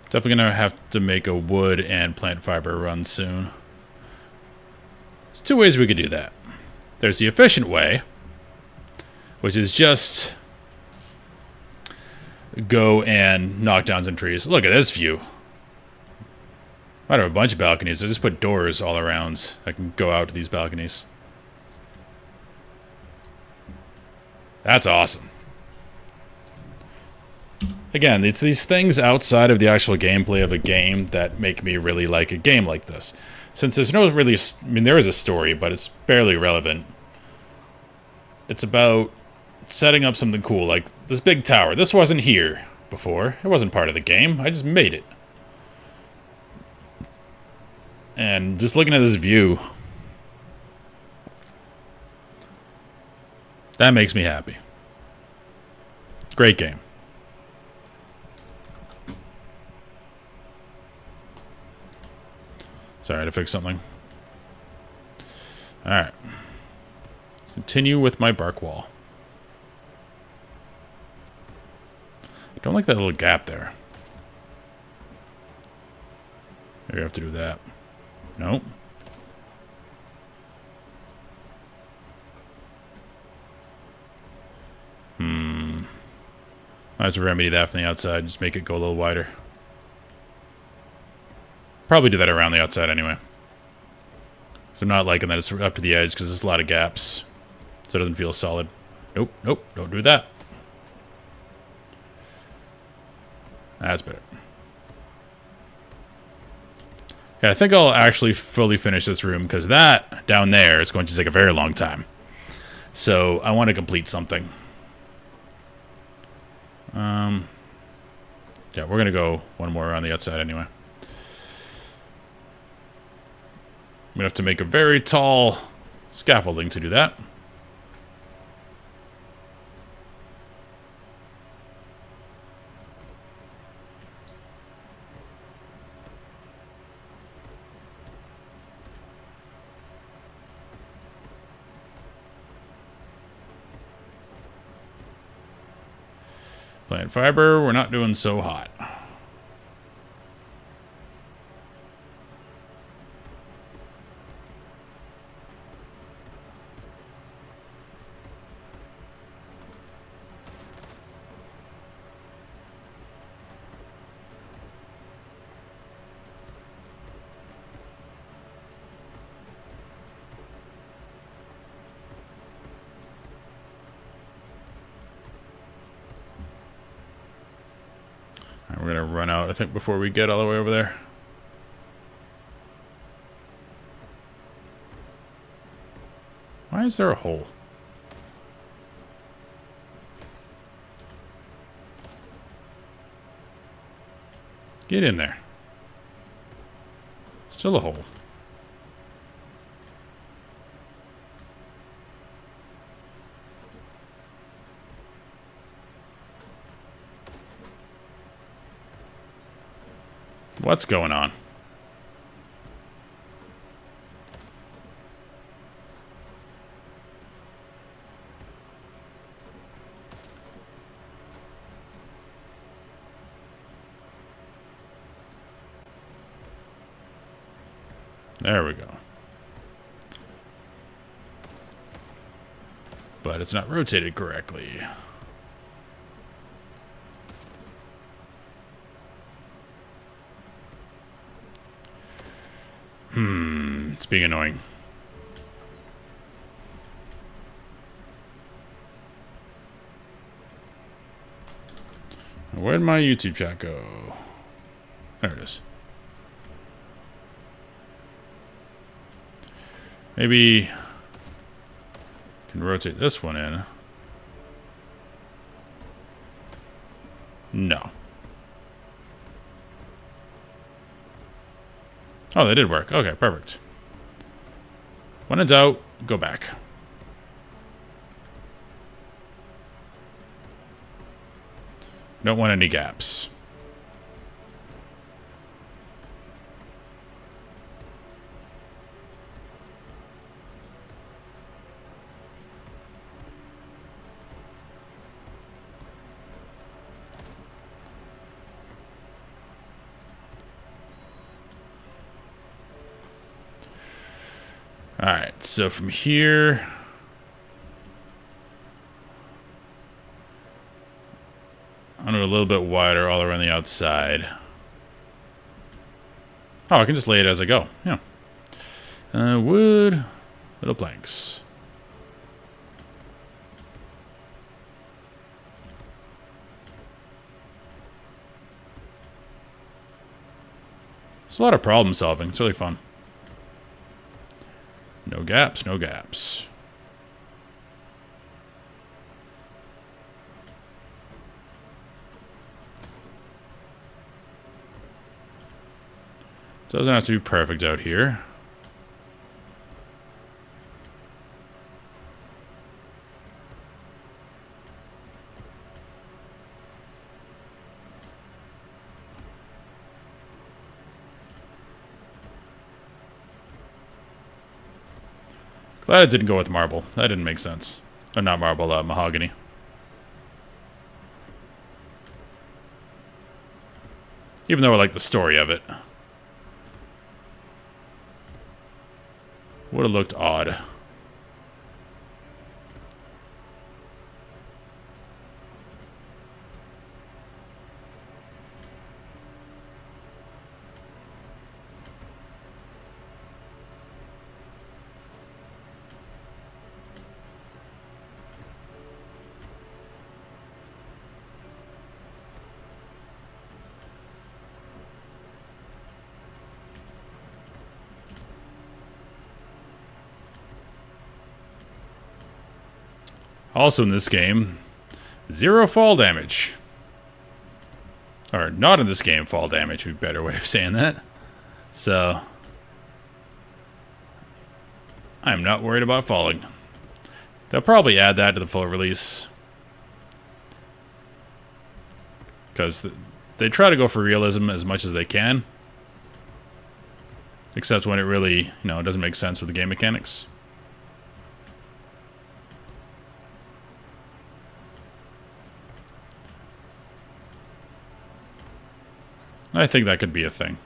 Definitely gonna have to make a wood and plant fiber run soon. There's two ways we could do that. There's the efficient way, which is just go and knock down some trees. Look at this view. I have a bunch of balconies. I just put doors all around. I can go out to these balconies. That's awesome. Again, it's these things outside of the actual gameplay of a game that make me really like a game like this. Since there's no really... I mean, there is a story, but it's barely relevant. It's about setting up something cool, like this big tower. This wasn't here before. It wasn't part of the game. I just made it. And just looking at this view, that makes me happy. Great game. Sorry, I had to fix something. Alright. Continue with my bark wall. I don't like that little gap there. Maybe I have to do that. Nope. I have to remedy that from the outside. Just make it go a little wider. Probably do that around the outside anyway. So I'm not liking that it's up to the edge because there's a lot of gaps. So it doesn't feel solid. Nope, nope, don't do that. That's better. Yeah, I think I'll actually fully finish this room because that down there is going to take a very long time. So I want to complete something. Yeah, we're going to go one more around the outside anyway. I'm going to have to make a very tall scaffolding to do that. Plant fiber, we're not doing so hot. We're gonna run out, I think, before we get all the way over there. Why is there a hole? Get in there. Still a hole. What's going on? There we go. But it's not rotated correctly. It's being annoying. Where'd my YouTube chat go? There it is. Maybe I can rotate this one in. No. Oh, they did work. Okay, perfect. When in doubt, go back. Don't want any gaps. Alright, so from here... I'm going to go a little bit wider all around the outside. Oh, I can just lay it as I go. Yeah. Wood, little planks. It's a lot of problem solving. It's really fun. No gaps, no gaps. Doesn't have to be perfect out here. Glad it didn't go with marble. That didn't make sense. Or not marble, mahogany. Even though I like the story of it. Would have looked odd. Also in this game, 0 fall damage. Or not in this game, fall damage would be a better way of saying that. So, I'm not worried about falling. They'll probably add that to the full release. Because they try to go for realism as much as they can. Except when it really, doesn't make sense with the game mechanics. I think that could be a thing.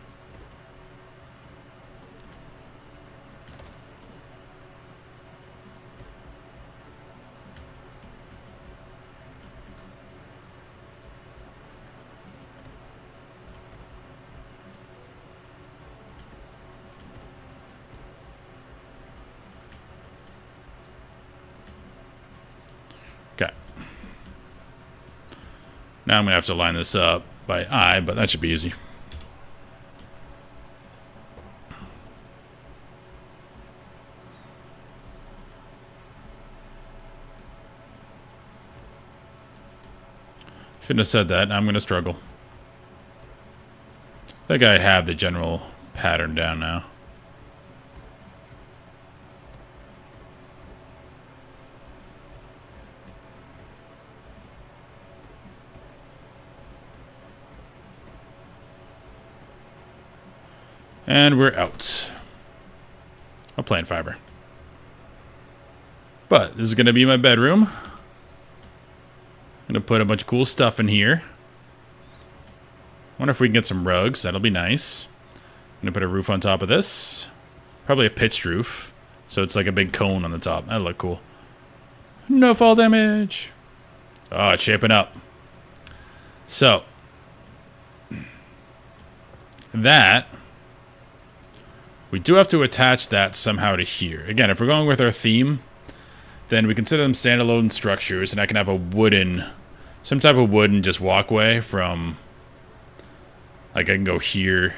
Okay. Now I'm going to have to line this up by eye, but that should be easy. Shouldn't have said that. I'm going to struggle. I think I have the general pattern down now. And we're out of plant fiber. But this is going to be my bedroom. I'm going to put a bunch of cool stuff in here. Wonder if we can get some rugs. That'll be nice. I'm going to put a roof on top of this. Probably a pitched roof. So it's like a big cone on the top. That'll look cool. No fall damage. Oh, it's shaping up. So. That. We do have to attach that somehow to here. Again, if we're going with our theme, then we consider them standalone structures, and I can have a wooden, some type of wooden just walkway from, like I can go here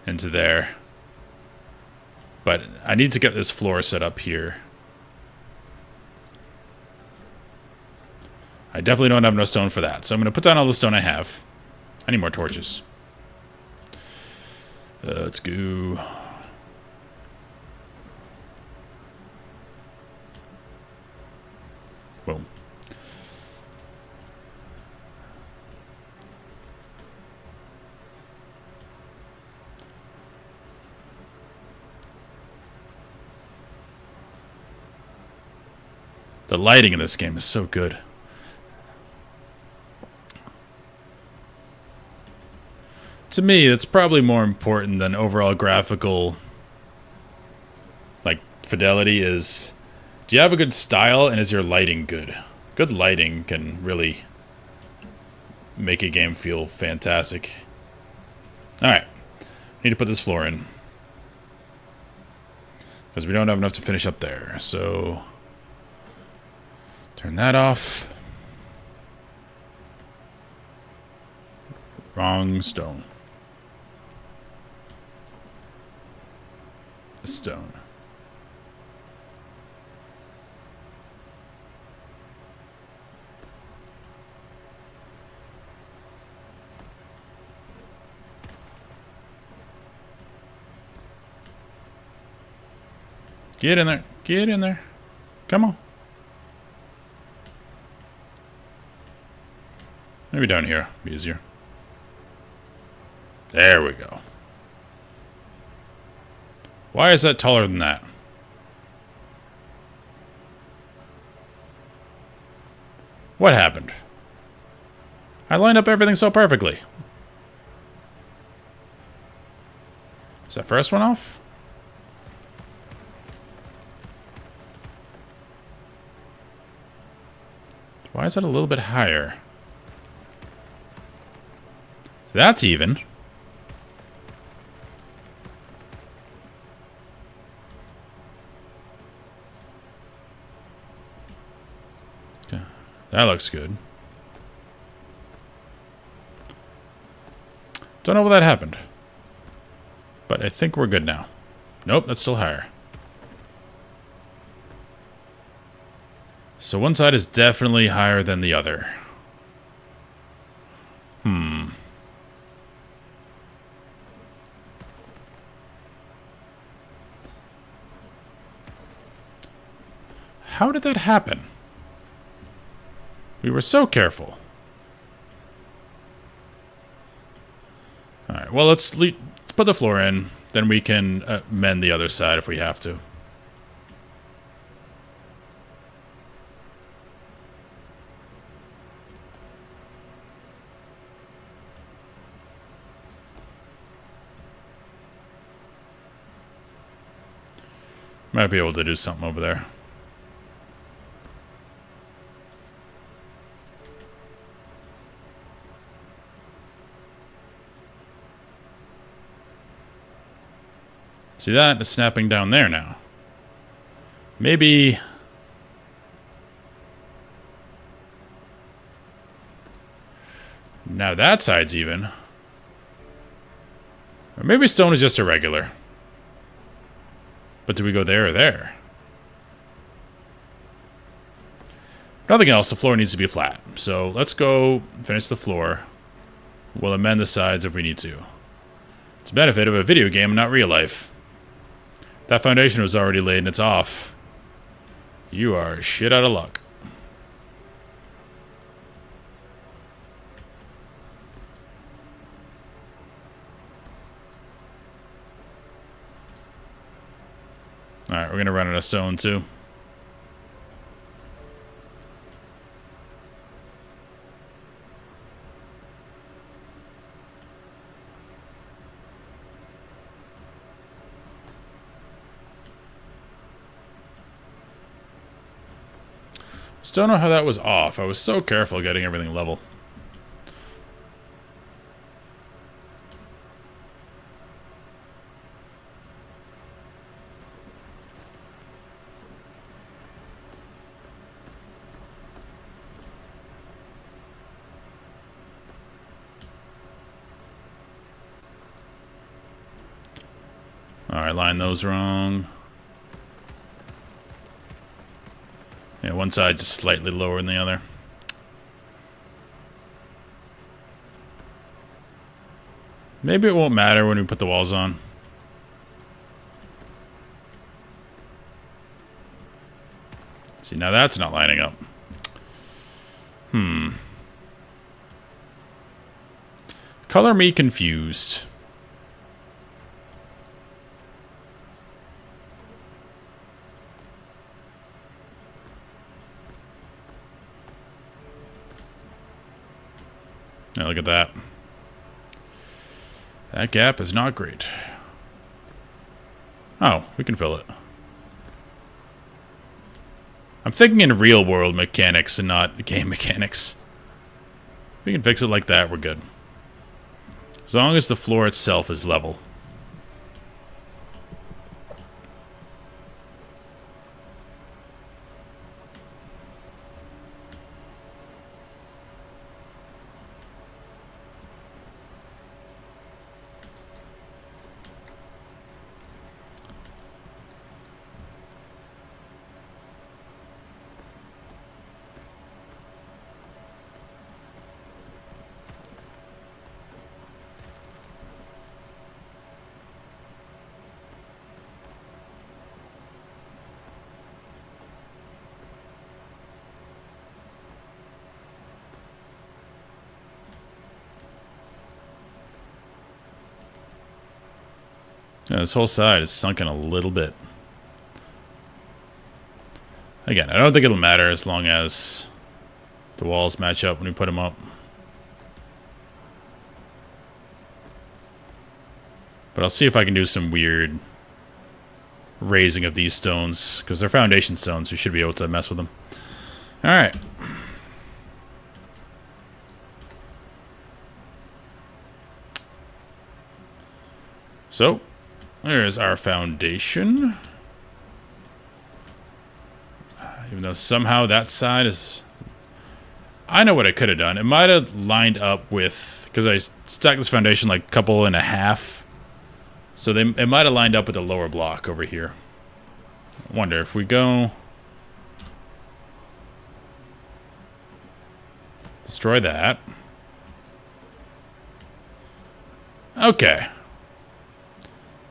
into there. But I need to get this floor set up here. I definitely don't have enough stone for that, so I'm going to put down all the stone I have. I need more torches. Let's go. Boom. The lighting in this game is so good. To me, it's probably more important than overall graphical, like, fidelity is, do you have a good style and is your lighting good? Good lighting can really make a game feel fantastic. Alright, need to put this floor in. Because we don't have enough to finish up there, so turn that off. Wrong stone. Stone. Get in there. Get in there. Come on. Maybe down here. Be easier. There we go. Why is that taller than that? What happened? I lined up everything so perfectly. Is that first one off? Why is that a little bit higher? So that's even. That looks good. Don't know what that happened. But I think we're good now. Nope, that's still higher. So one side is definitely higher than the other. How did that happen? We were so careful. Alright, well, let's put the floor in. Then we can mend the other side if we have to. Might be able to do something over there. See that? It's snapping down there now. Maybe... Now that side's even. Or maybe stone is just irregular. But do we go there or there? Nothing else, the floor needs to be flat. So let's go finish the floor. We'll amend the sides if we need to. It's a benefit of a video game, not real life. That foundation was already laid and it's off. You are shit out of luck. Alright, we're going to run out of stone too. Still don't know how that was off. I was so careful getting everything level. Alright, line those wrong. Yeah, one side's just slightly lower than the other. Maybe it won't matter when we put the walls on. See, now that's not lining up. Color me confused. Now look at that. That gap is not great. Oh, we can fill it. I'm thinking in real world mechanics and not game mechanics. We can fix it like that, we're good. As long as the floor itself is level. Yeah, this whole side is sunken a little bit. Again, I don't think it'll matter as long as the walls match up when we put them up. But I'll see if I can do some weird raising of these stones, because they're foundation stones, so you should be able to mess with them. Alright. So, there's our foundation. Even though somehow that side is... I know what I could have done. It might have lined up with... Because I stacked this foundation like a couple and a half. So it might have lined up with the lower block over here. I wonder if we go... Destroy that. Okay.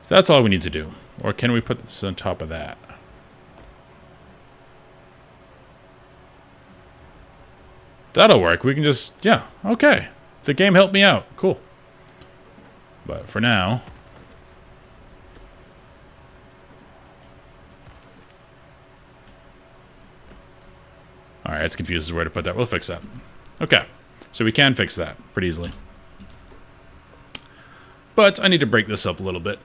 So that's all we need to do. Or can we put this on top of that? That'll work. We can just... Yeah, okay. The game helped me out. Cool. But for now... Alright, it's confused as to where to put that. We'll fix that. Okay. So we can fix that pretty easily. But I need to break this up a little bit.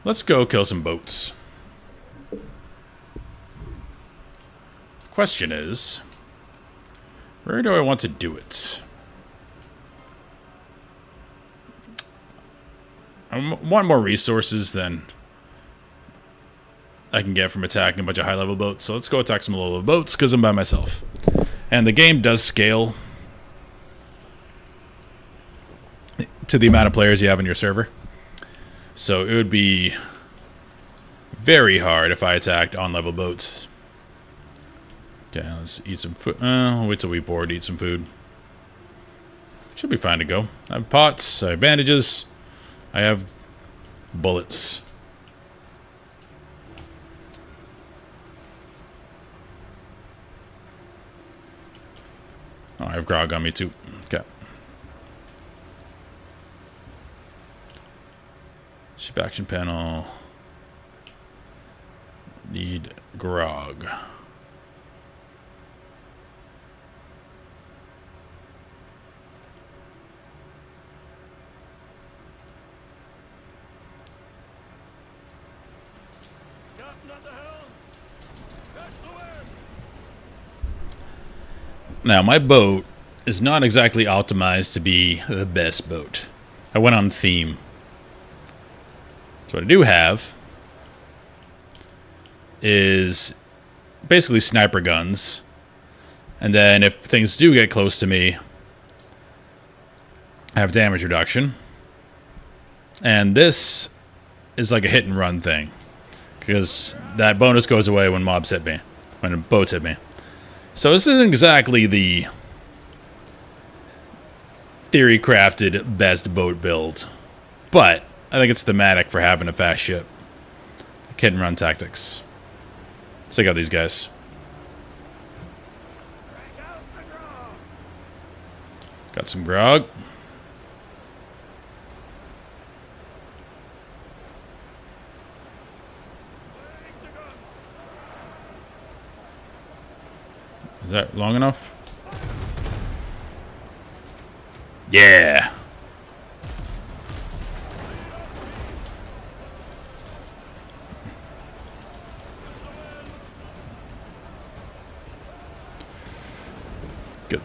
Let's go kill some boats. Question is, where do I want to do it? I want more resources than I can get from attacking a bunch of high-level boats. So let's go attack some low-level boats because I'm by myself. And the game does scale to the amount of players you have in your server. So it would be very hard if I attacked on-level boats. Okay, let's eat some food. I'll wait till we board, eat some food. Should be fine to go. I have pots, I have bandages, I have bullets. Oh, I have grog on me too. Okay. Ship action panel. Need grog. Now, my boat is not exactly optimized to be the best boat. I went on theme. So what I do have is basically sniper guns. And then if things do get close to me, I have damage reduction. And this is like a hit and run thing, because that bonus goes away when mobs hit me, when boats hit me. So this isn't exactly the theory-crafted best boat build, but I think it's thematic for having a fast ship. Hit and run tactics. Let's take out these guys. Got some grog. Is that long enough? Yeah. Good.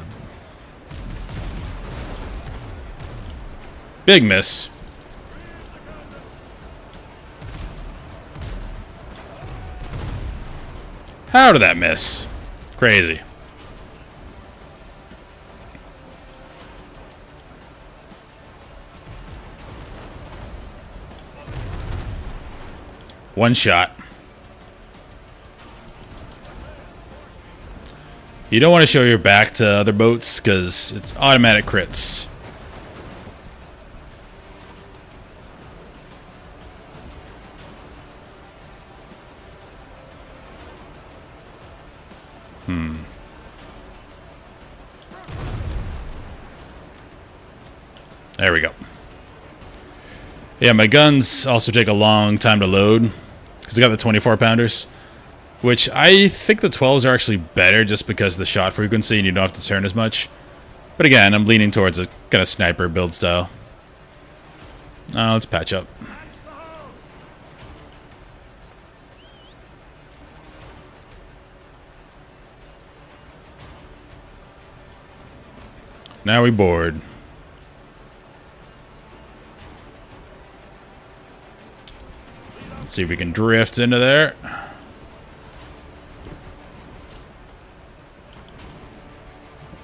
Big miss. How did that miss? Crazy. One shot. You don't want to show your back to other boats because it's automatic crits. There we go. Yeah, my guns also take a long time to load because I got the 24-pounders, which I think the 12s are actually better just because of the shot frequency and you don't have to turn as much. But again, I'm leaning towards a kind of sniper build style. Let's patch up. Now we board. Let's see if we can drift into there.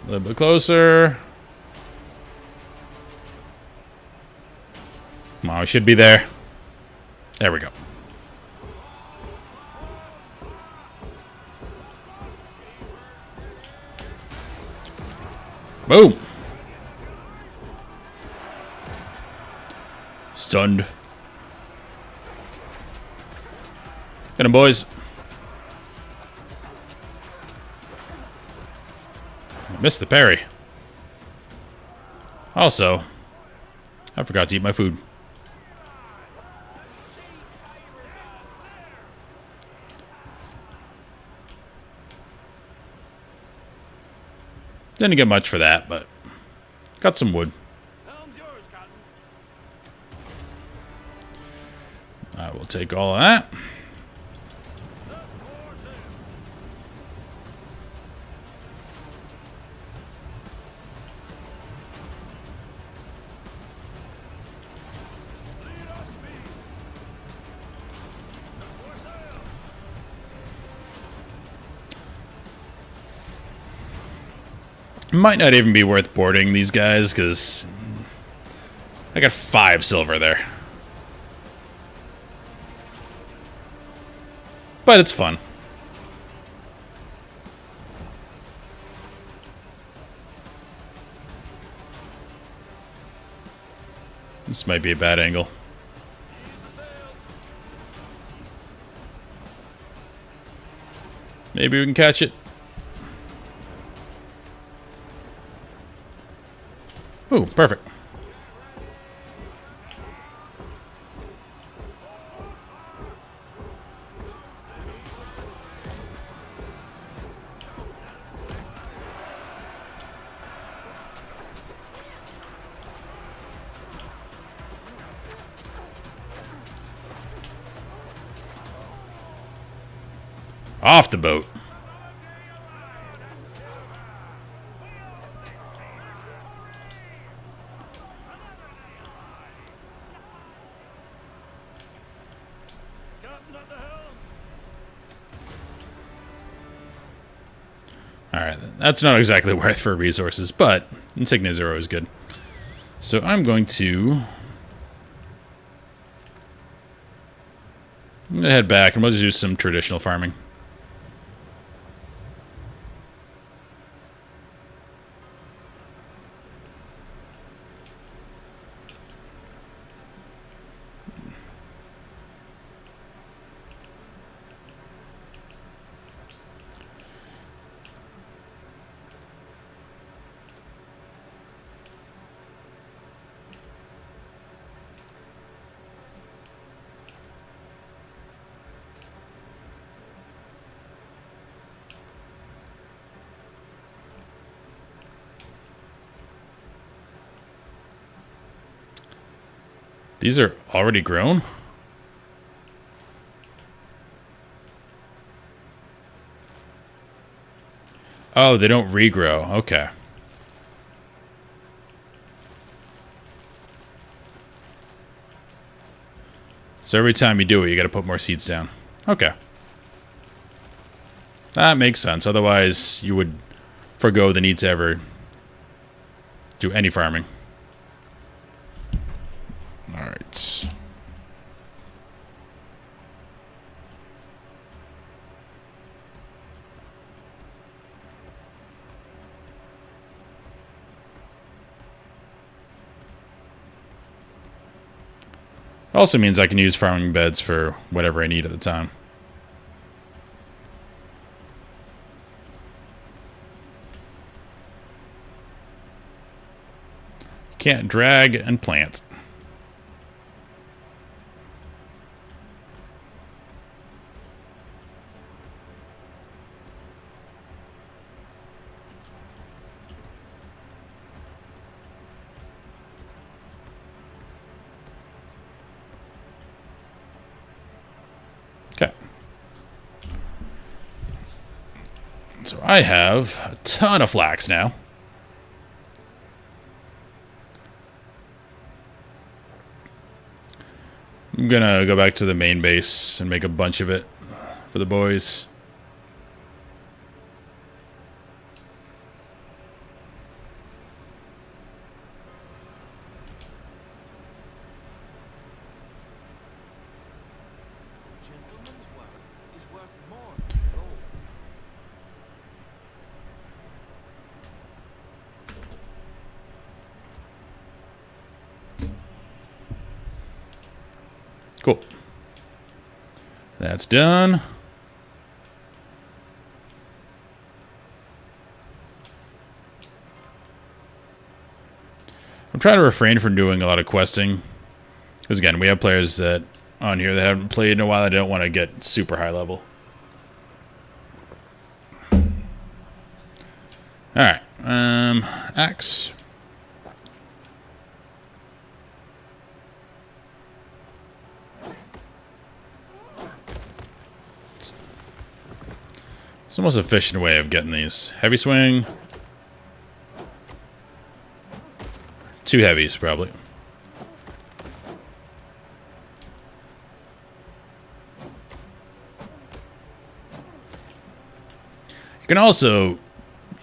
A little bit closer. Come on, we should be there. There we go. Boom. Stunned. Get him, boys. I missed the parry. Also, I forgot to eat my food. Didn't get much for that, but got some wood. I will We'll take all of that. Might not even be worth boarding these guys, because I got 5 silver there. But it's fun. This might be a bad angle. Maybe we can catch it. Ooh, perfect. Off the boat. Alright, that's not exactly worth for resources, but insignias are always good. So I'm going to head back and we'll just do some traditional farming. These are already grown? Oh, they don't regrow. Okay. So every time you do it, you got to put more seeds down. Okay. That makes sense. Otherwise, you would forgo the need to ever do any farming. Alright. Also means I can use farming beds for whatever I need at the time. Can't drag and plant. Okay. So I have a ton of flax now. I'm gonna go back to the main base and make a bunch of it for the boys. Cool. That's done. I'm trying to refrain from doing a lot of questing. Because again, we have players that on here that haven't played in a while. I don't want to get super high level. Alright. Axe. It's the most efficient way of getting these. Heavy swing. 2 heavies, probably. You can also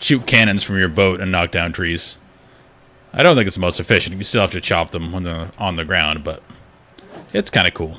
shoot cannons from your boat and knock down trees. I don't think it's the most efficient. You still have to chop them when they're on the ground, but it's kind of cool.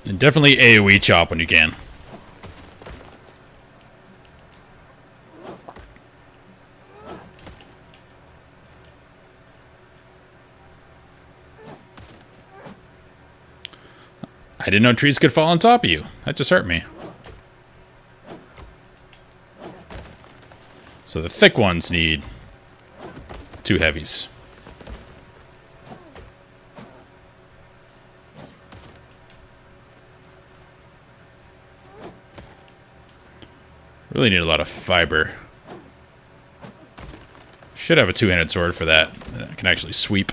And definitely AoE chop when you can. I didn't know trees could fall on top of you. That just hurt me. So the thick ones need 2 heavies. Really need a lot of fiber. Should have a 2-handed sword for that. I can actually sweep.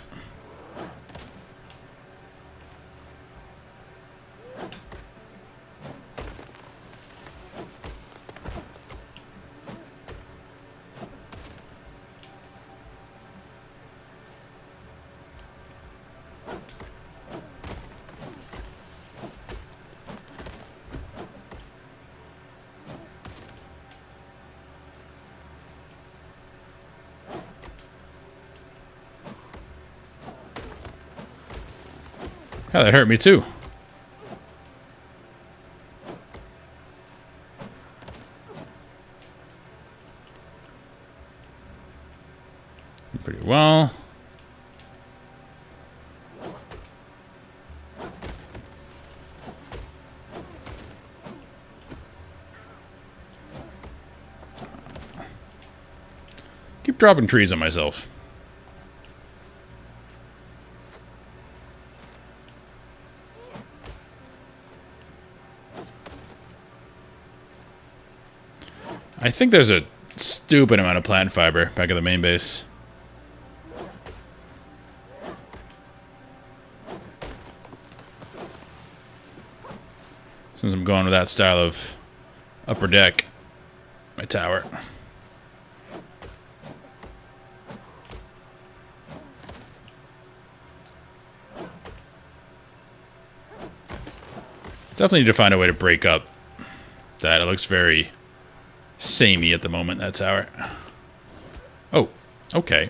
Oh, that hurt me too. Pretty well. Keep dropping trees on myself. I think there's a stupid amount of plant fiber back at the main base. Since I'm going with that style of upper deck, my tower. Definitely need to find a way to break up that. It looks very samey at the moment, that tower. Oh, okay.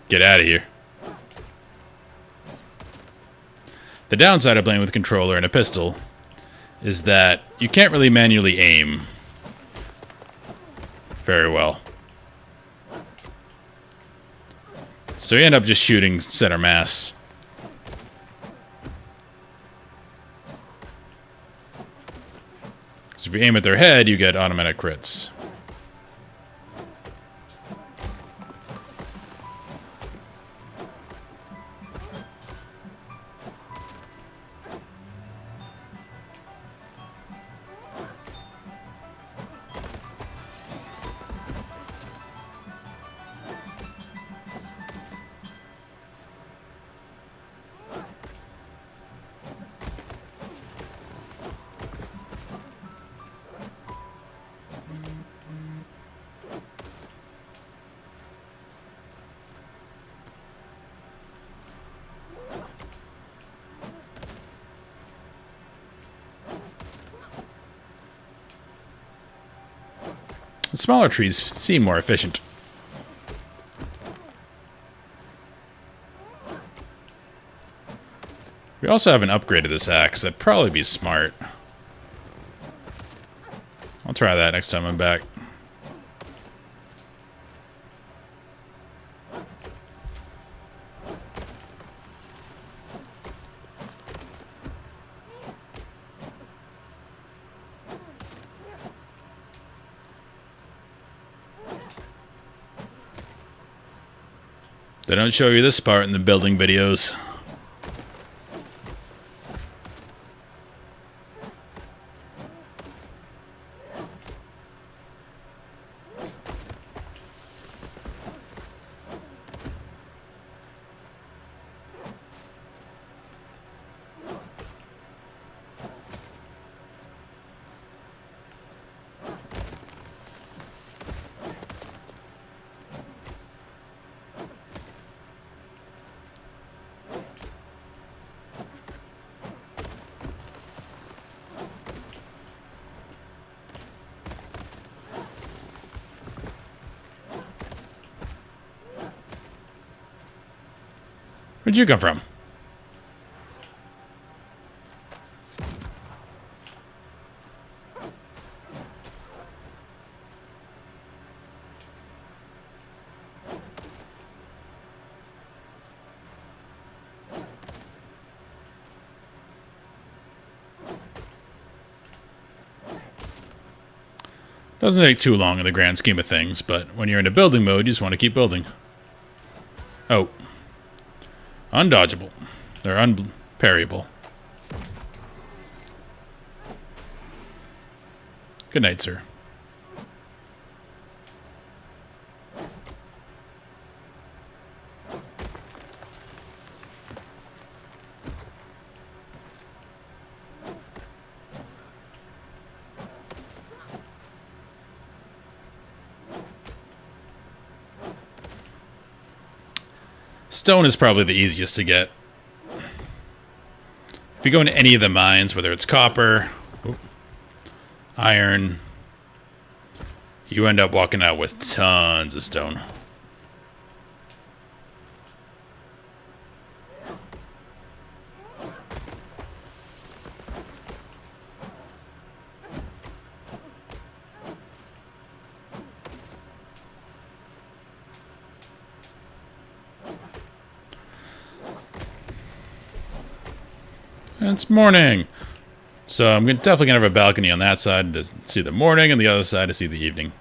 Get out of here. The downside of playing with a controller and a pistol is that you can't really manually aim very well. So you end up just shooting center mass. If you aim at their head, you get automatic crits. The smaller trees seem more efficient. We also haven't upgraded this axe. That'd probably be smart. I'll try that next time I'm back. They don't show you this part in the building videos. Where'd you come from? Doesn't take too long in the grand scheme of things, but when you're in a building mode, you just want to keep building. Oh. Undodgeable. They're unparryable. Good night, sir. Stone is probably the easiest to get. If you go into any of the mines, whether it's copper, iron, you end up walking out with tons of stone. It's morning. So I'm definitely going to have a balcony on that side to see the morning and the other side to see the evening.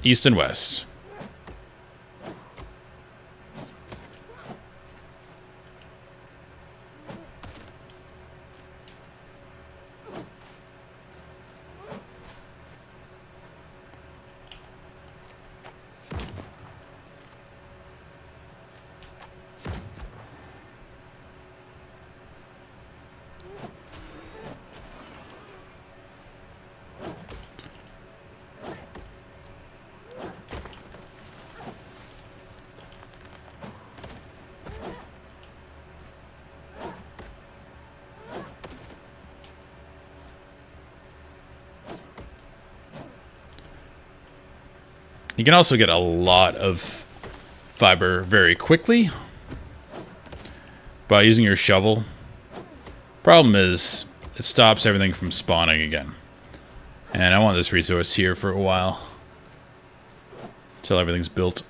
East and west. You can also get a lot of fiber very quickly by using your shovel. Problem is, it stops everything from spawning again. And I want this resource here for a while. Until everything's built.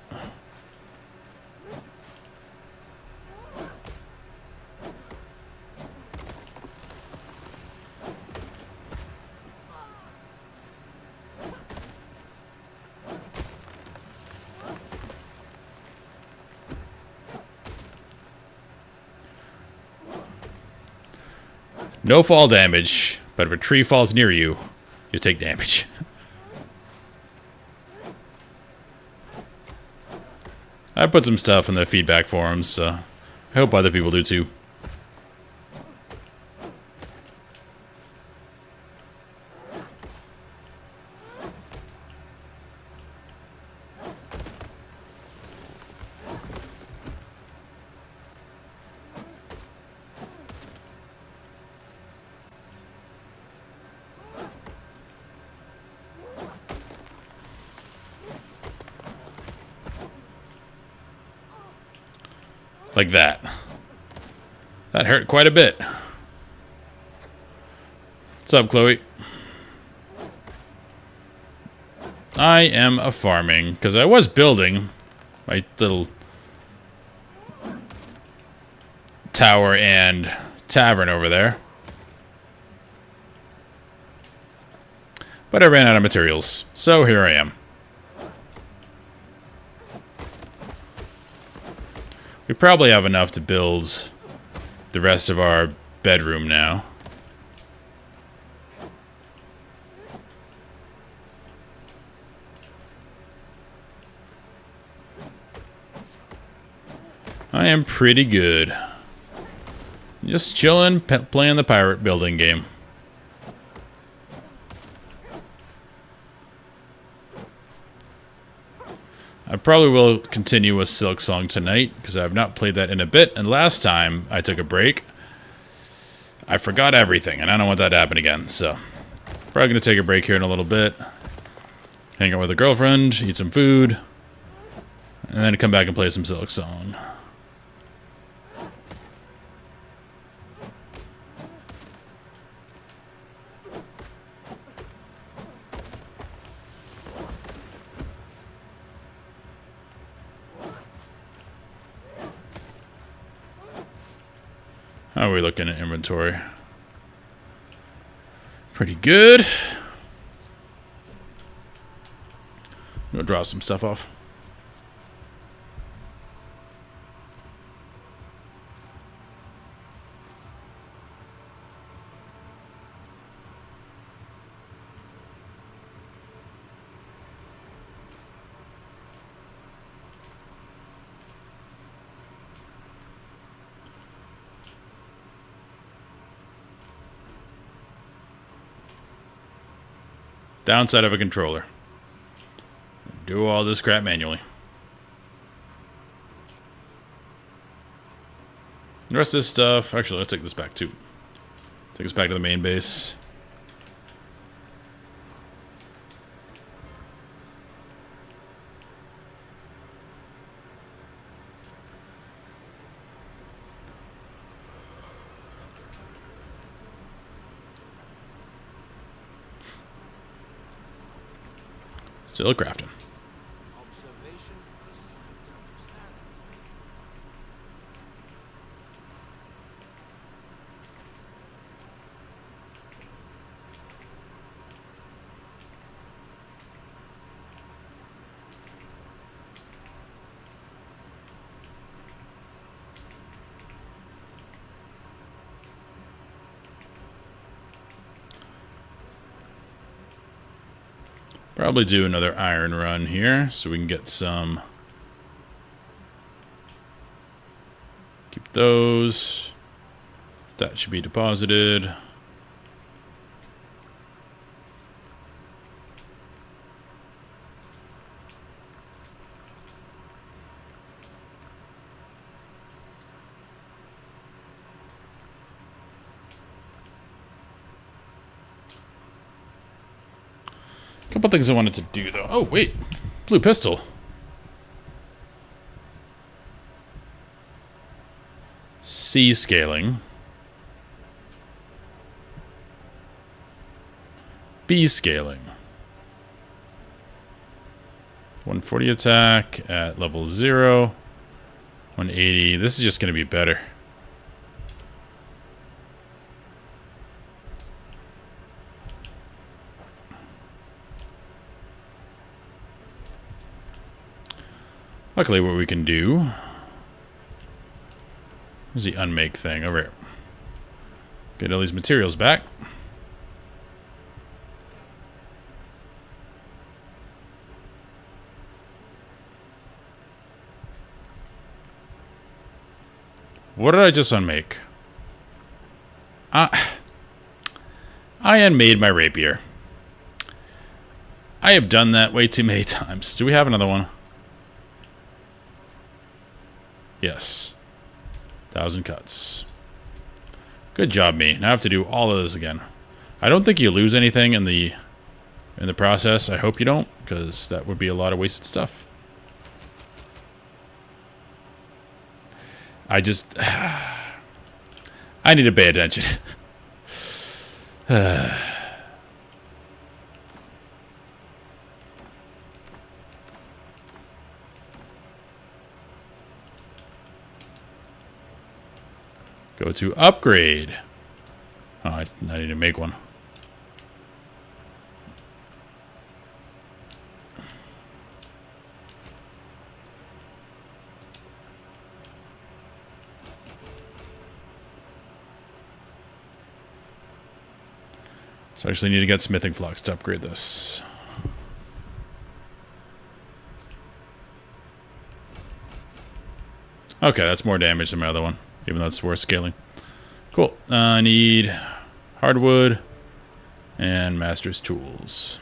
No fall damage, but if a tree falls near you, you take damage. I put some stuff in the feedback forums, so I hope other people do too. Like that. That hurt quite a bit. What's up, Chloe? I am a farming, because I was building my little tower and tavern over there. But I ran out of materials, so here I am. We probably have enough to build the rest of our bedroom now. I am pretty good. Just chilling, playing the pirate building game. I probably will continue with Silk Song tonight, because I have not played that in a bit, and last time I took a break, I forgot everything, and I don't want that to happen again, so probably going to take a break here in a little bit, hang out with a girlfriend, eat some food, and then come back and play some Silk Song. How are we looking at inventory? Pretty good. I'm gonna draw some stuff off. Downside of a controller. Do all this crap manually. The rest of this stuff... Actually, let's take this back, too. Take us back to the main base. Still crafting. Probably do another iron run here so we can get some. Keep those. That should be deposited. Couple things I wanted to do though. Oh wait, blue pistol. C scaling. B scaling. 140 attack at level 0. 180. This is just going to be better. Luckily, what we can do... Where's the unmake thing? Over here. Get all these materials back. What did I just unmake? I unmade my rapier. I have done that way too many times. Do we have another one? Yes. 1,000 cuts. Good job, me. Now I have to do all of this again. I don't think you lose anything in the process. I hope you don't, because that would be a lot of wasted stuff. I just... I need to pay attention. Go to upgrade. Oh, I need to make one. So I actually need to get smithing flux to upgrade this. Okay, that's more damage than my other one, even though it's worth scaling. Cool. I need hardwood and master's tools.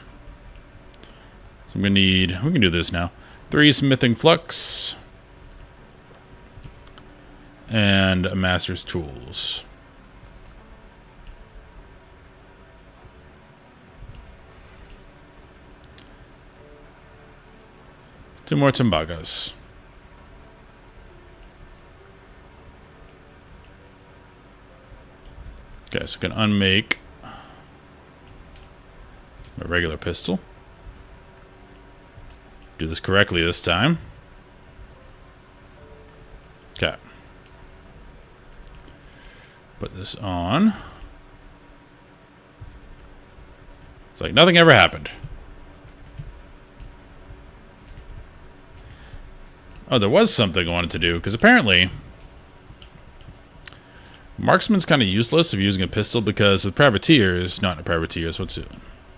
So I'm gonna need, we can do this now. 3 smithing flux and a master's tools. Two more timbagas. Okay, so I can unmake my regular pistol. Do this correctly this time. Okay. Put this on. It's like nothing ever happened. Oh, there was something I wanted to do, because apparently marksman's kind of useless if you're using a pistol, because with privateers, not privateers, what's it?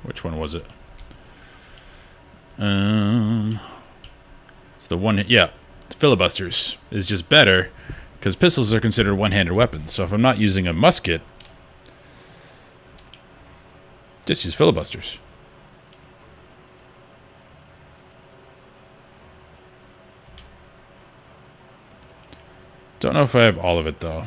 Which one was it? It's the one, yeah, filibusters is just better, because pistols are considered one-handed weapons. So if I'm not using a musket, just use filibusters. Don't know if I have all of it, though.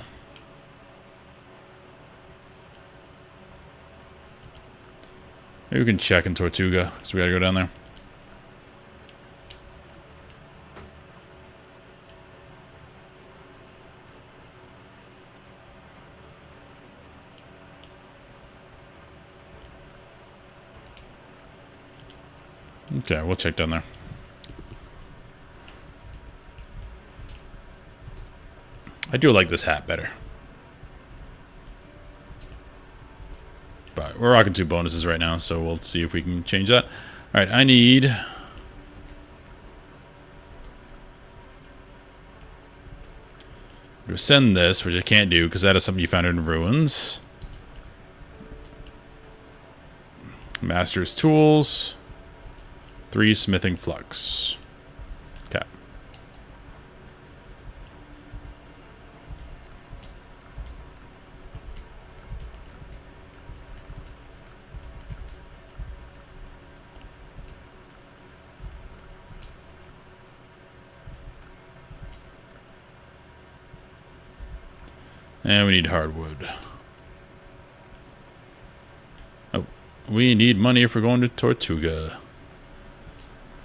Maybe we can check in Tortuga, so we gotta go down there. Okay, we'll check down there. I do like this hat better. But we're rocking 2 bonuses right now, so we'll see if we can change that. Alright, I need... to send this, which I can't do, because that is something you found in ruins. Master's tools. 3 smithing flux. Okay. And we need hardwood. Oh, we need money if we're going to Tortuga.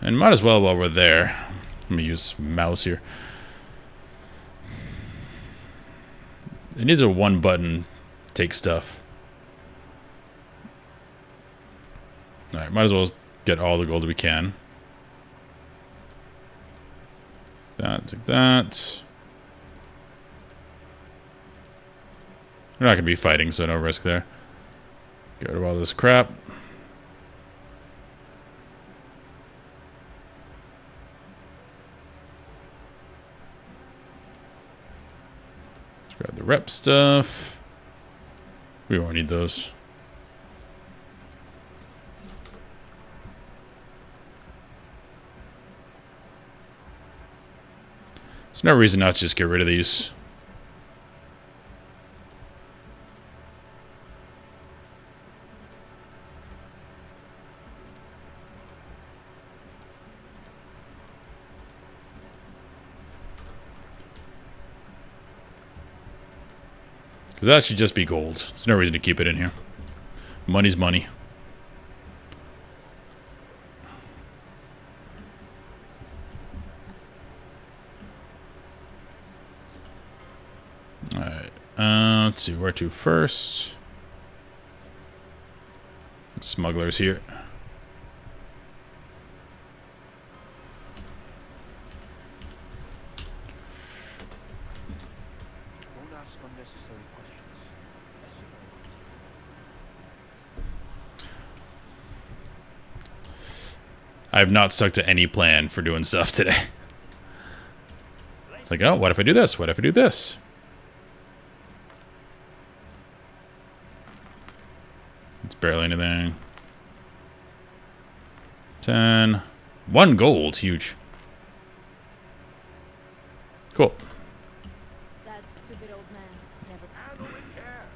And might as well while we're there. Let me use mouse here. It needs a 1-button take stuff. Alright, might as well get all the gold we can. Take that. We're not going to be fighting, so no risk there. Get rid of all this crap. Let's grab the rep stuff. We won't need those. There's no reason not to just get rid of these. Because that should just be gold. There's no reason to keep it in here. Money's money. Alright. Let's see, where to first? Smugglers here. I have not stuck to any plan for doing stuff today. It's like, oh, what if I do this? What if I do this? It's barely anything. 10. 1 gold. Huge. Cool. That stupid old man never Handle with care.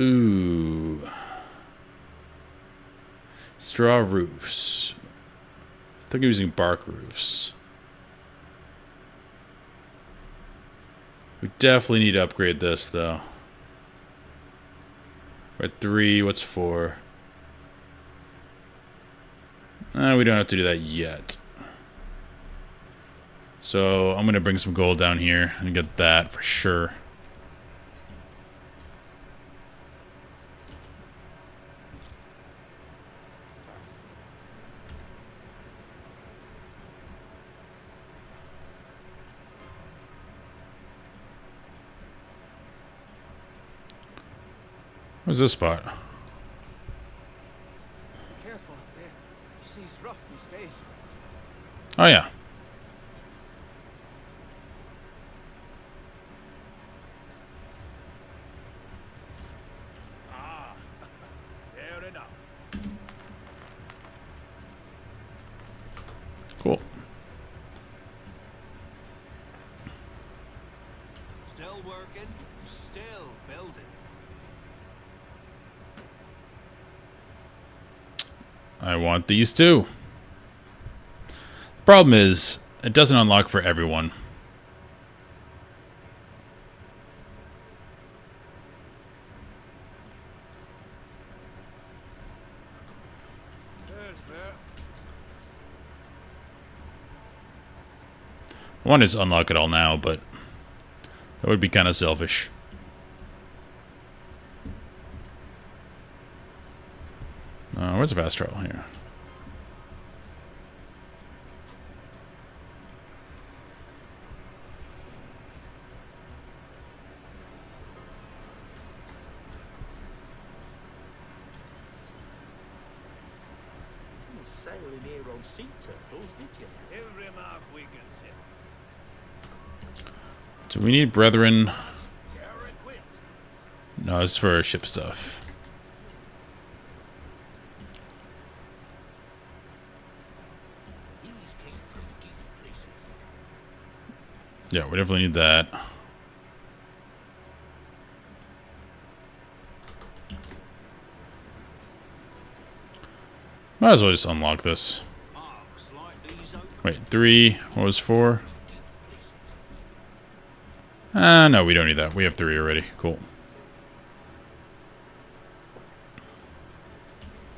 Ooh. Straw roofs. I think I'm using bark roofs. We definitely need to upgrade this, though. We're at 3. What's 4? We don't have to do that yet. So I'm going to bring some gold down here and get that for sure. Where's this spot? Careful up there. The sea's rough these days. Oh, yeah. Ah, fair enough. Cool. Still working, still building. I want these too. Problem is, it doesn't unlock for everyone. There's that. One is unlock it all now, but that would be kind of selfish. Where's the fast travel here? Didn't sail in here on sea turtles, did you? Every mark Wiggins here. So we need brethren. You're equipped. No, it's for ship stuff. These came from deep places. Yeah, we definitely need that. Might as well just unlock this. Marks like these open. Wait, 3. What was 4? Deep places. No, we don't need that. We have 3 already. Cool.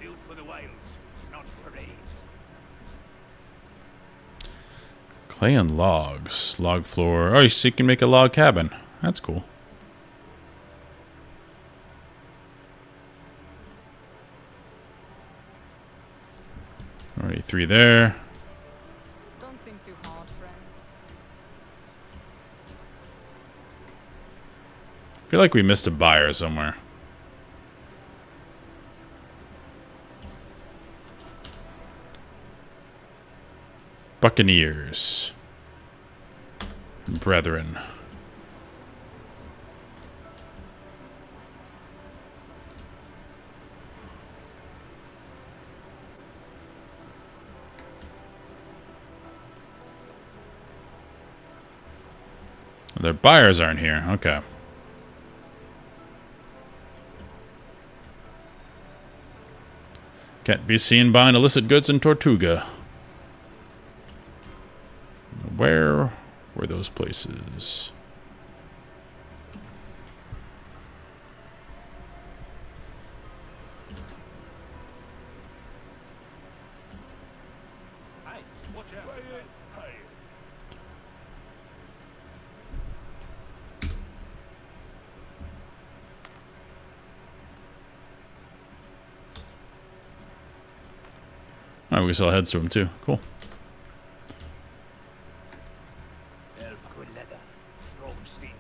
Built for the whales, not parades. Clay and logs. Log floor. Oh, so you can make a log cabin. That's cool. Already 3 there. Don't think too hard, friend. I feel like we missed a buyer somewhere. Buccaneers. Brethren. Their buyers aren't here. Okay. Can't be seen buying illicit goods in Tortuga. Where were those places? Hey, watch out. Hey. Oh, we can sell heads to them too. Cool. Help good leather, strong steel.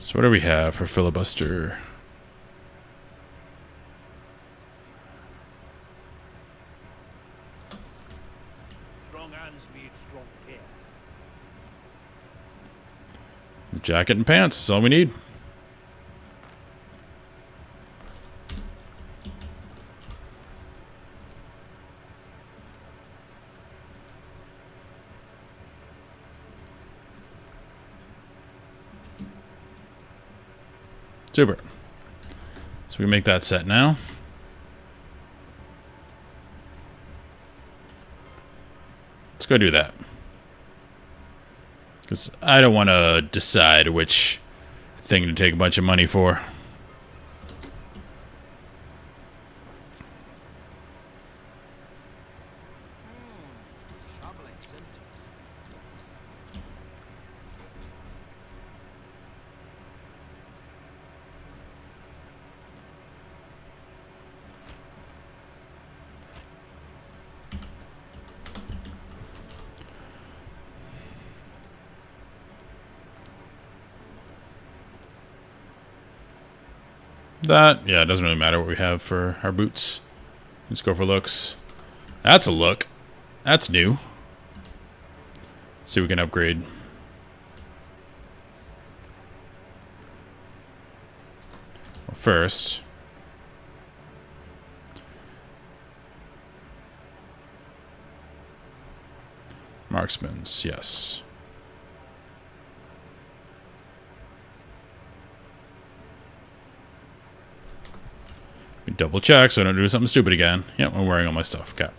So what do we have for filibuster? Strong hands made strong pair. Jacket and pants. That's all we need. Super. So we make that set now. Let's go do that. Because I don't want to decide which thing to take a bunch of money for. Troubling symptoms. That, yeah, it doesn't really matter what we have for our boots. Let's go for looks. That's a look. That's new. See if we can upgrade. Well, first, marksman's, yes. Double check so I don't do something stupid again. Yep, I'm wearing all my stuff. Okay.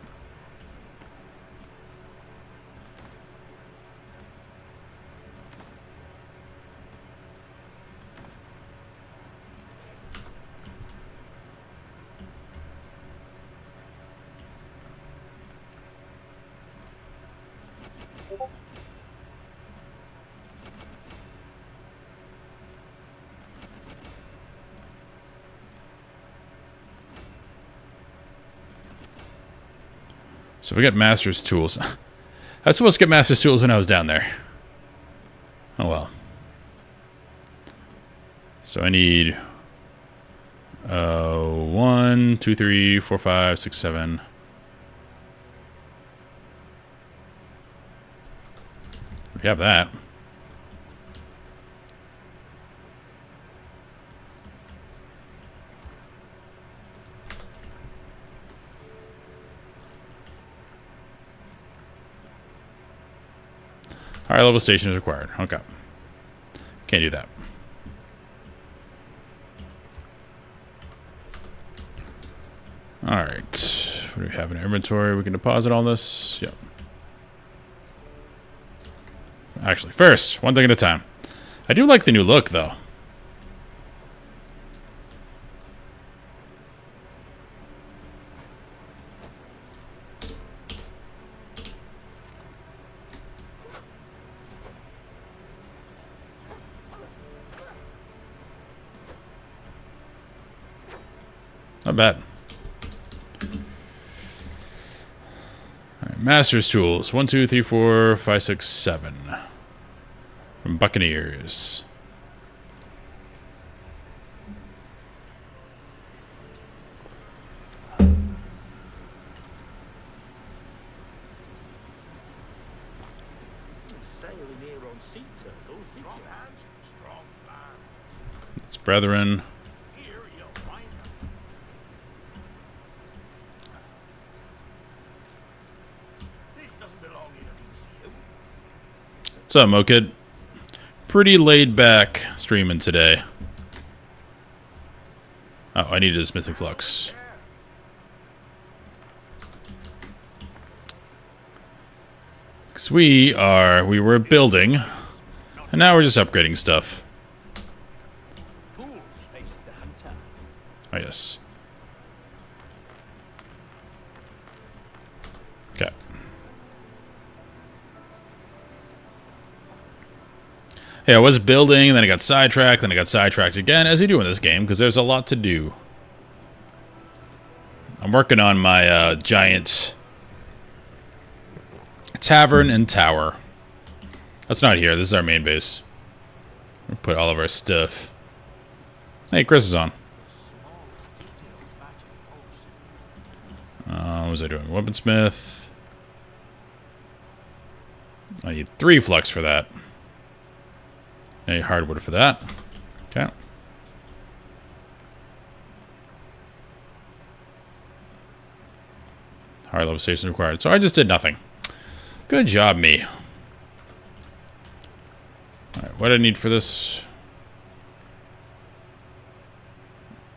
So we got master's tools. I was supposed to get master's tools when I was down there. Oh well. So I need 1, 2, 3, 4, 5, 6, 7. We have that. Higher level station is required. Okay. Can't do that. Alright. What do we have in our inventory? We can deposit all this. Yep. Actually, first, one thing at a time. I do like the new look, though. Not bad. Alright, master's tools. 1, 2, 3, 4, 5, 6, 7. From Buccaneers. Sailing here on sea turtles, did Strong you? hands, strong plans. It's brethren. Here you'll find them. This doesn't belong in a museum. What's up, Mokid? Pretty laid back streaming today. Oh, I needed this missing flux. Because we were building, and now we're just upgrading stuff. Tools face the hunter. Oh, yes. Okay. Yeah, I was building, and then I got sidetracked, then I got sidetracked again, as you do in this game, because there's a lot to do. I'm working on my giant tavern and tower. That's not here. This is our main base. We'll put all of our stuff. Hey, Chris is on. What was I doing? Weaponsmith. I need 3 flux for that. I need hardwood for that. Okay. Hard level station required. So I just did nothing. Good job, me. Alright, what do I need for this?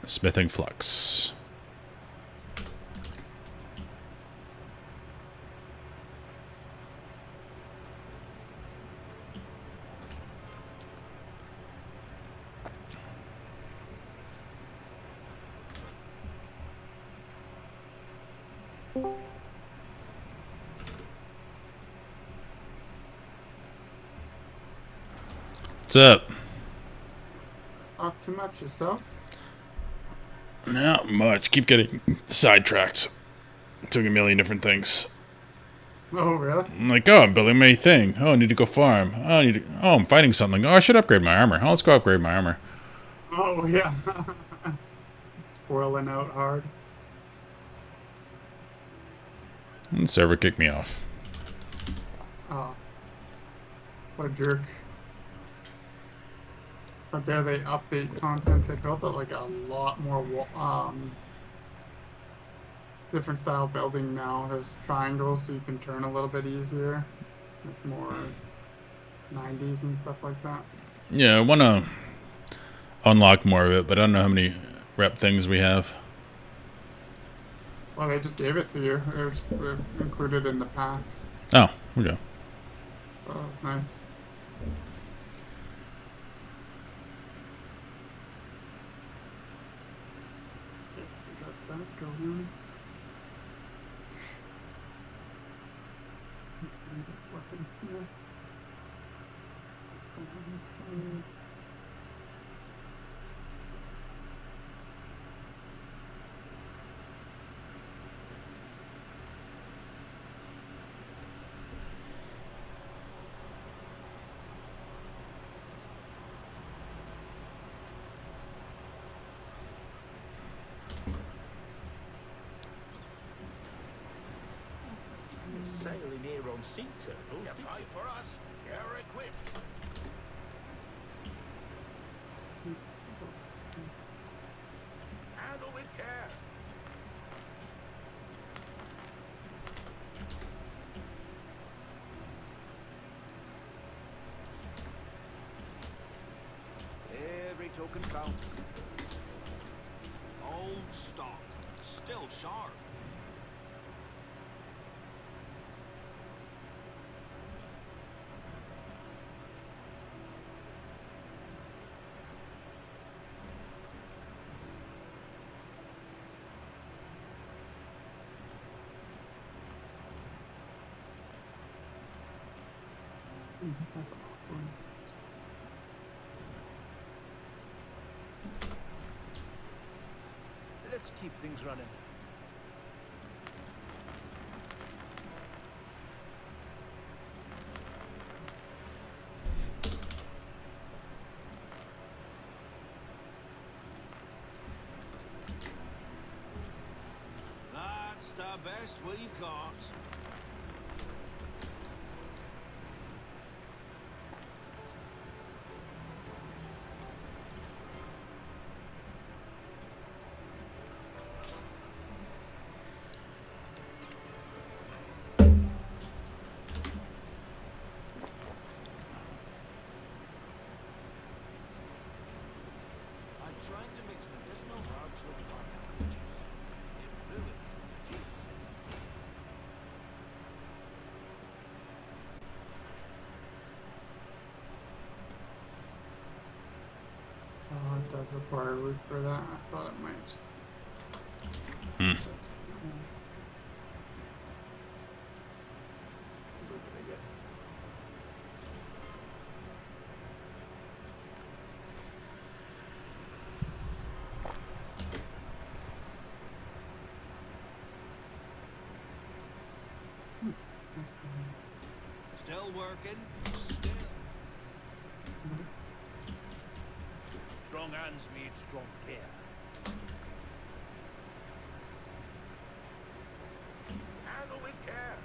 Smithing flux. What's up? Not too much yourself. Not much. Keep getting sidetracked. Doing a million different things. Oh, really? I'm like, oh, I'm building my thing. Oh, I need to go farm. Oh, I'm fighting something. Oh, I should upgrade my armor. Oh, let's go upgrade my armor. Oh, yeah. Spoiling out hard. And the server kicked me off. Oh. What a jerk. But there they update content. They built it like a lot more different style building now. There's triangles so you can turn a little bit easier. Like more 90s and stuff like that. Yeah, I want to unlock more of it, but I don't know how many rep things we have. Well, they just gave it to you. It was included in the packs. Oh, okay. So it's nice. Yes, we got that going. Weaponsmith. What's going on inside? Sailing here on sea turtles. You fight for us. You're equipped. Handle with care. Every token counts. Old stock, still sharp. That's awkward. Let's keep things running. That's the best we've got. I'm trying to mix medicinal herbs with pineapple juice. It ruined the juice. Oh, it does require a roof for that. I thought it might. Hmm. I guess. That's Still working. Still. Strong hands need strong care. Handle with care.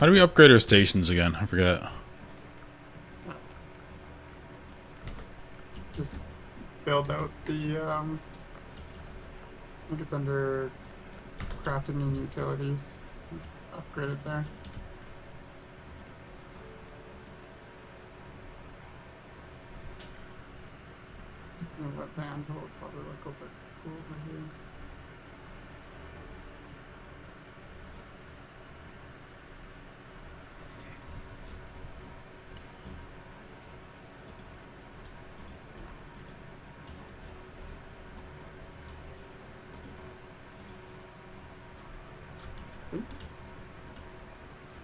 How do we upgrade our stations again? I forget. Just build out the, I think it's under crafting and utilities. Just upgrade it there. And that band will probably look a bit cool over here.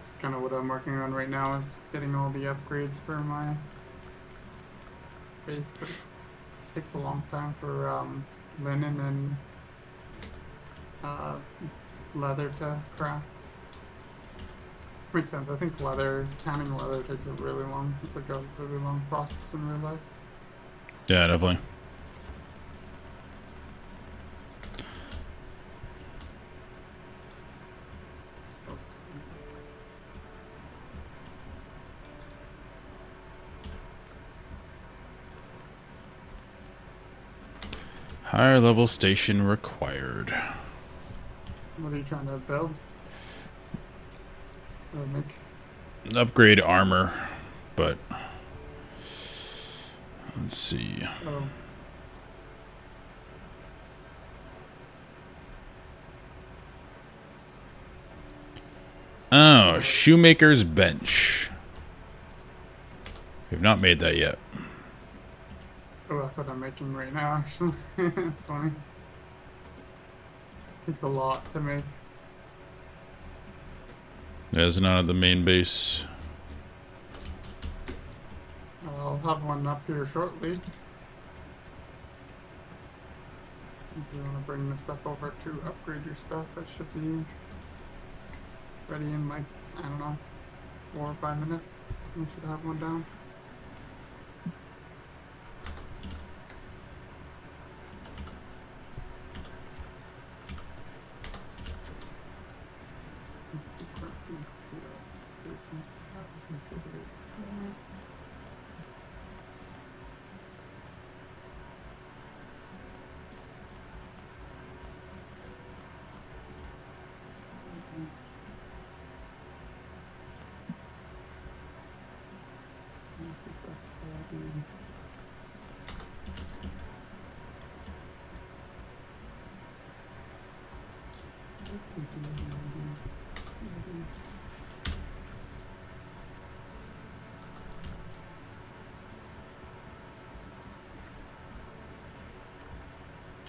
It's kind of what I'm working on right now, is getting all the upgrades for my base, but it takes a long time for linen and leather to craft. Makes sense. I think tanning leather takes a really long. It's like a really long process in real life. Yeah, definitely. Higher level station required. What are you trying to build? Or make? Upgrade armor, but let's see. Oh. Oh, shoemaker's bench. We've not made that yet. Oh, that's what I'm making right now, actually. It's funny. Takes a lot to make. There's not at the main base. I'll have one up here shortly. If you want to bring the stuff over to upgrade your stuff, it should be ready in like, I don't know, 4 or 5 minutes. You should have one down.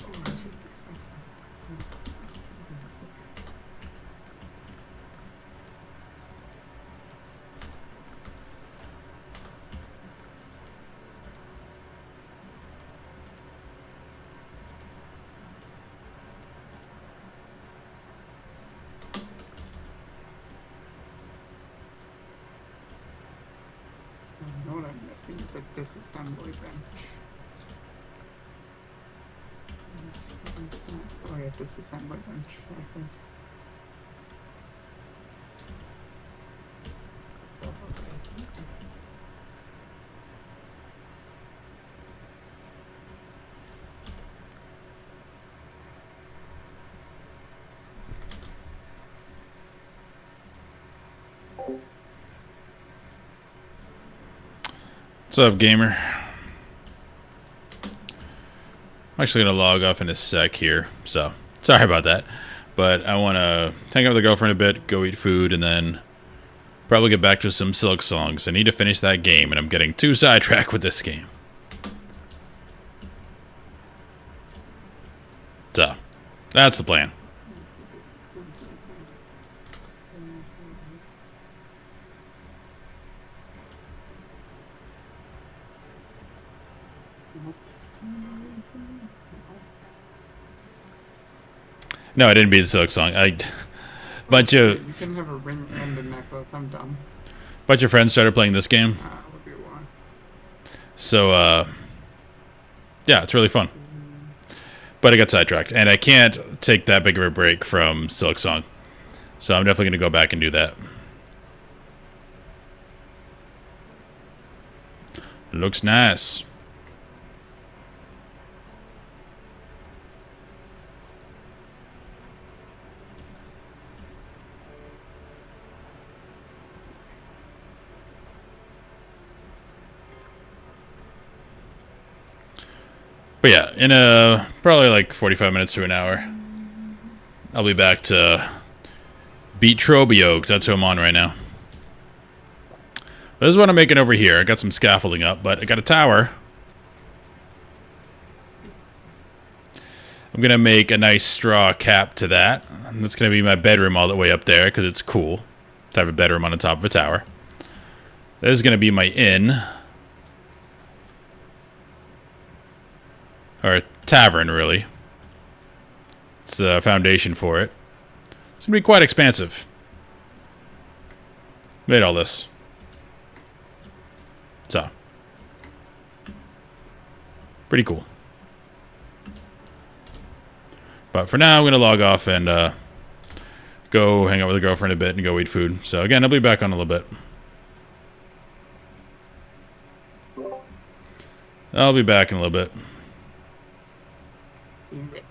Oh, that shit's expensive. You know what I'm missing is a disassembly bench. Oh yeah, disassembly bench like this. Oh, okay. What's up, gamer? I'm actually gonna log off in a sec here, so sorry about that. But I want to hang out with the girlfriend a bit, go eat food, and then probably get back to some Silk Songs. I need to finish that game, and I'm getting too sidetracked with this game. So, that's the plan. No, I didn't beat the Silk Song. Bunch of You can have a ring and a necklace. I'm done. bunch of friends started playing this game, Would be one. so yeah, it's really fun. But I got sidetracked, and I can't take that big of a break from Silk Song, so I'm definitely gonna go back and do that. Looks nice. But yeah, in probably like 45 minutes to an hour, I'll be back to beat Trobio, because that's who I'm on right now. This is what I'm making over here. I got some scaffolding up, but I got a tower. I'm going to make a nice straw cap to that. That's going to be my bedroom all the way up there, because it's cool to have a bedroom on the top of a tower. This is going to be my inn. Or a tavern, really. It's a foundation for it. It's going to be quite expansive. Made all this. So. Pretty cool. But for now, I'm going to log off and go hang out with a girlfriend a bit and go eat food. So again, I'll be back on a little bit. I'll be back in a little bit. See you in a bit.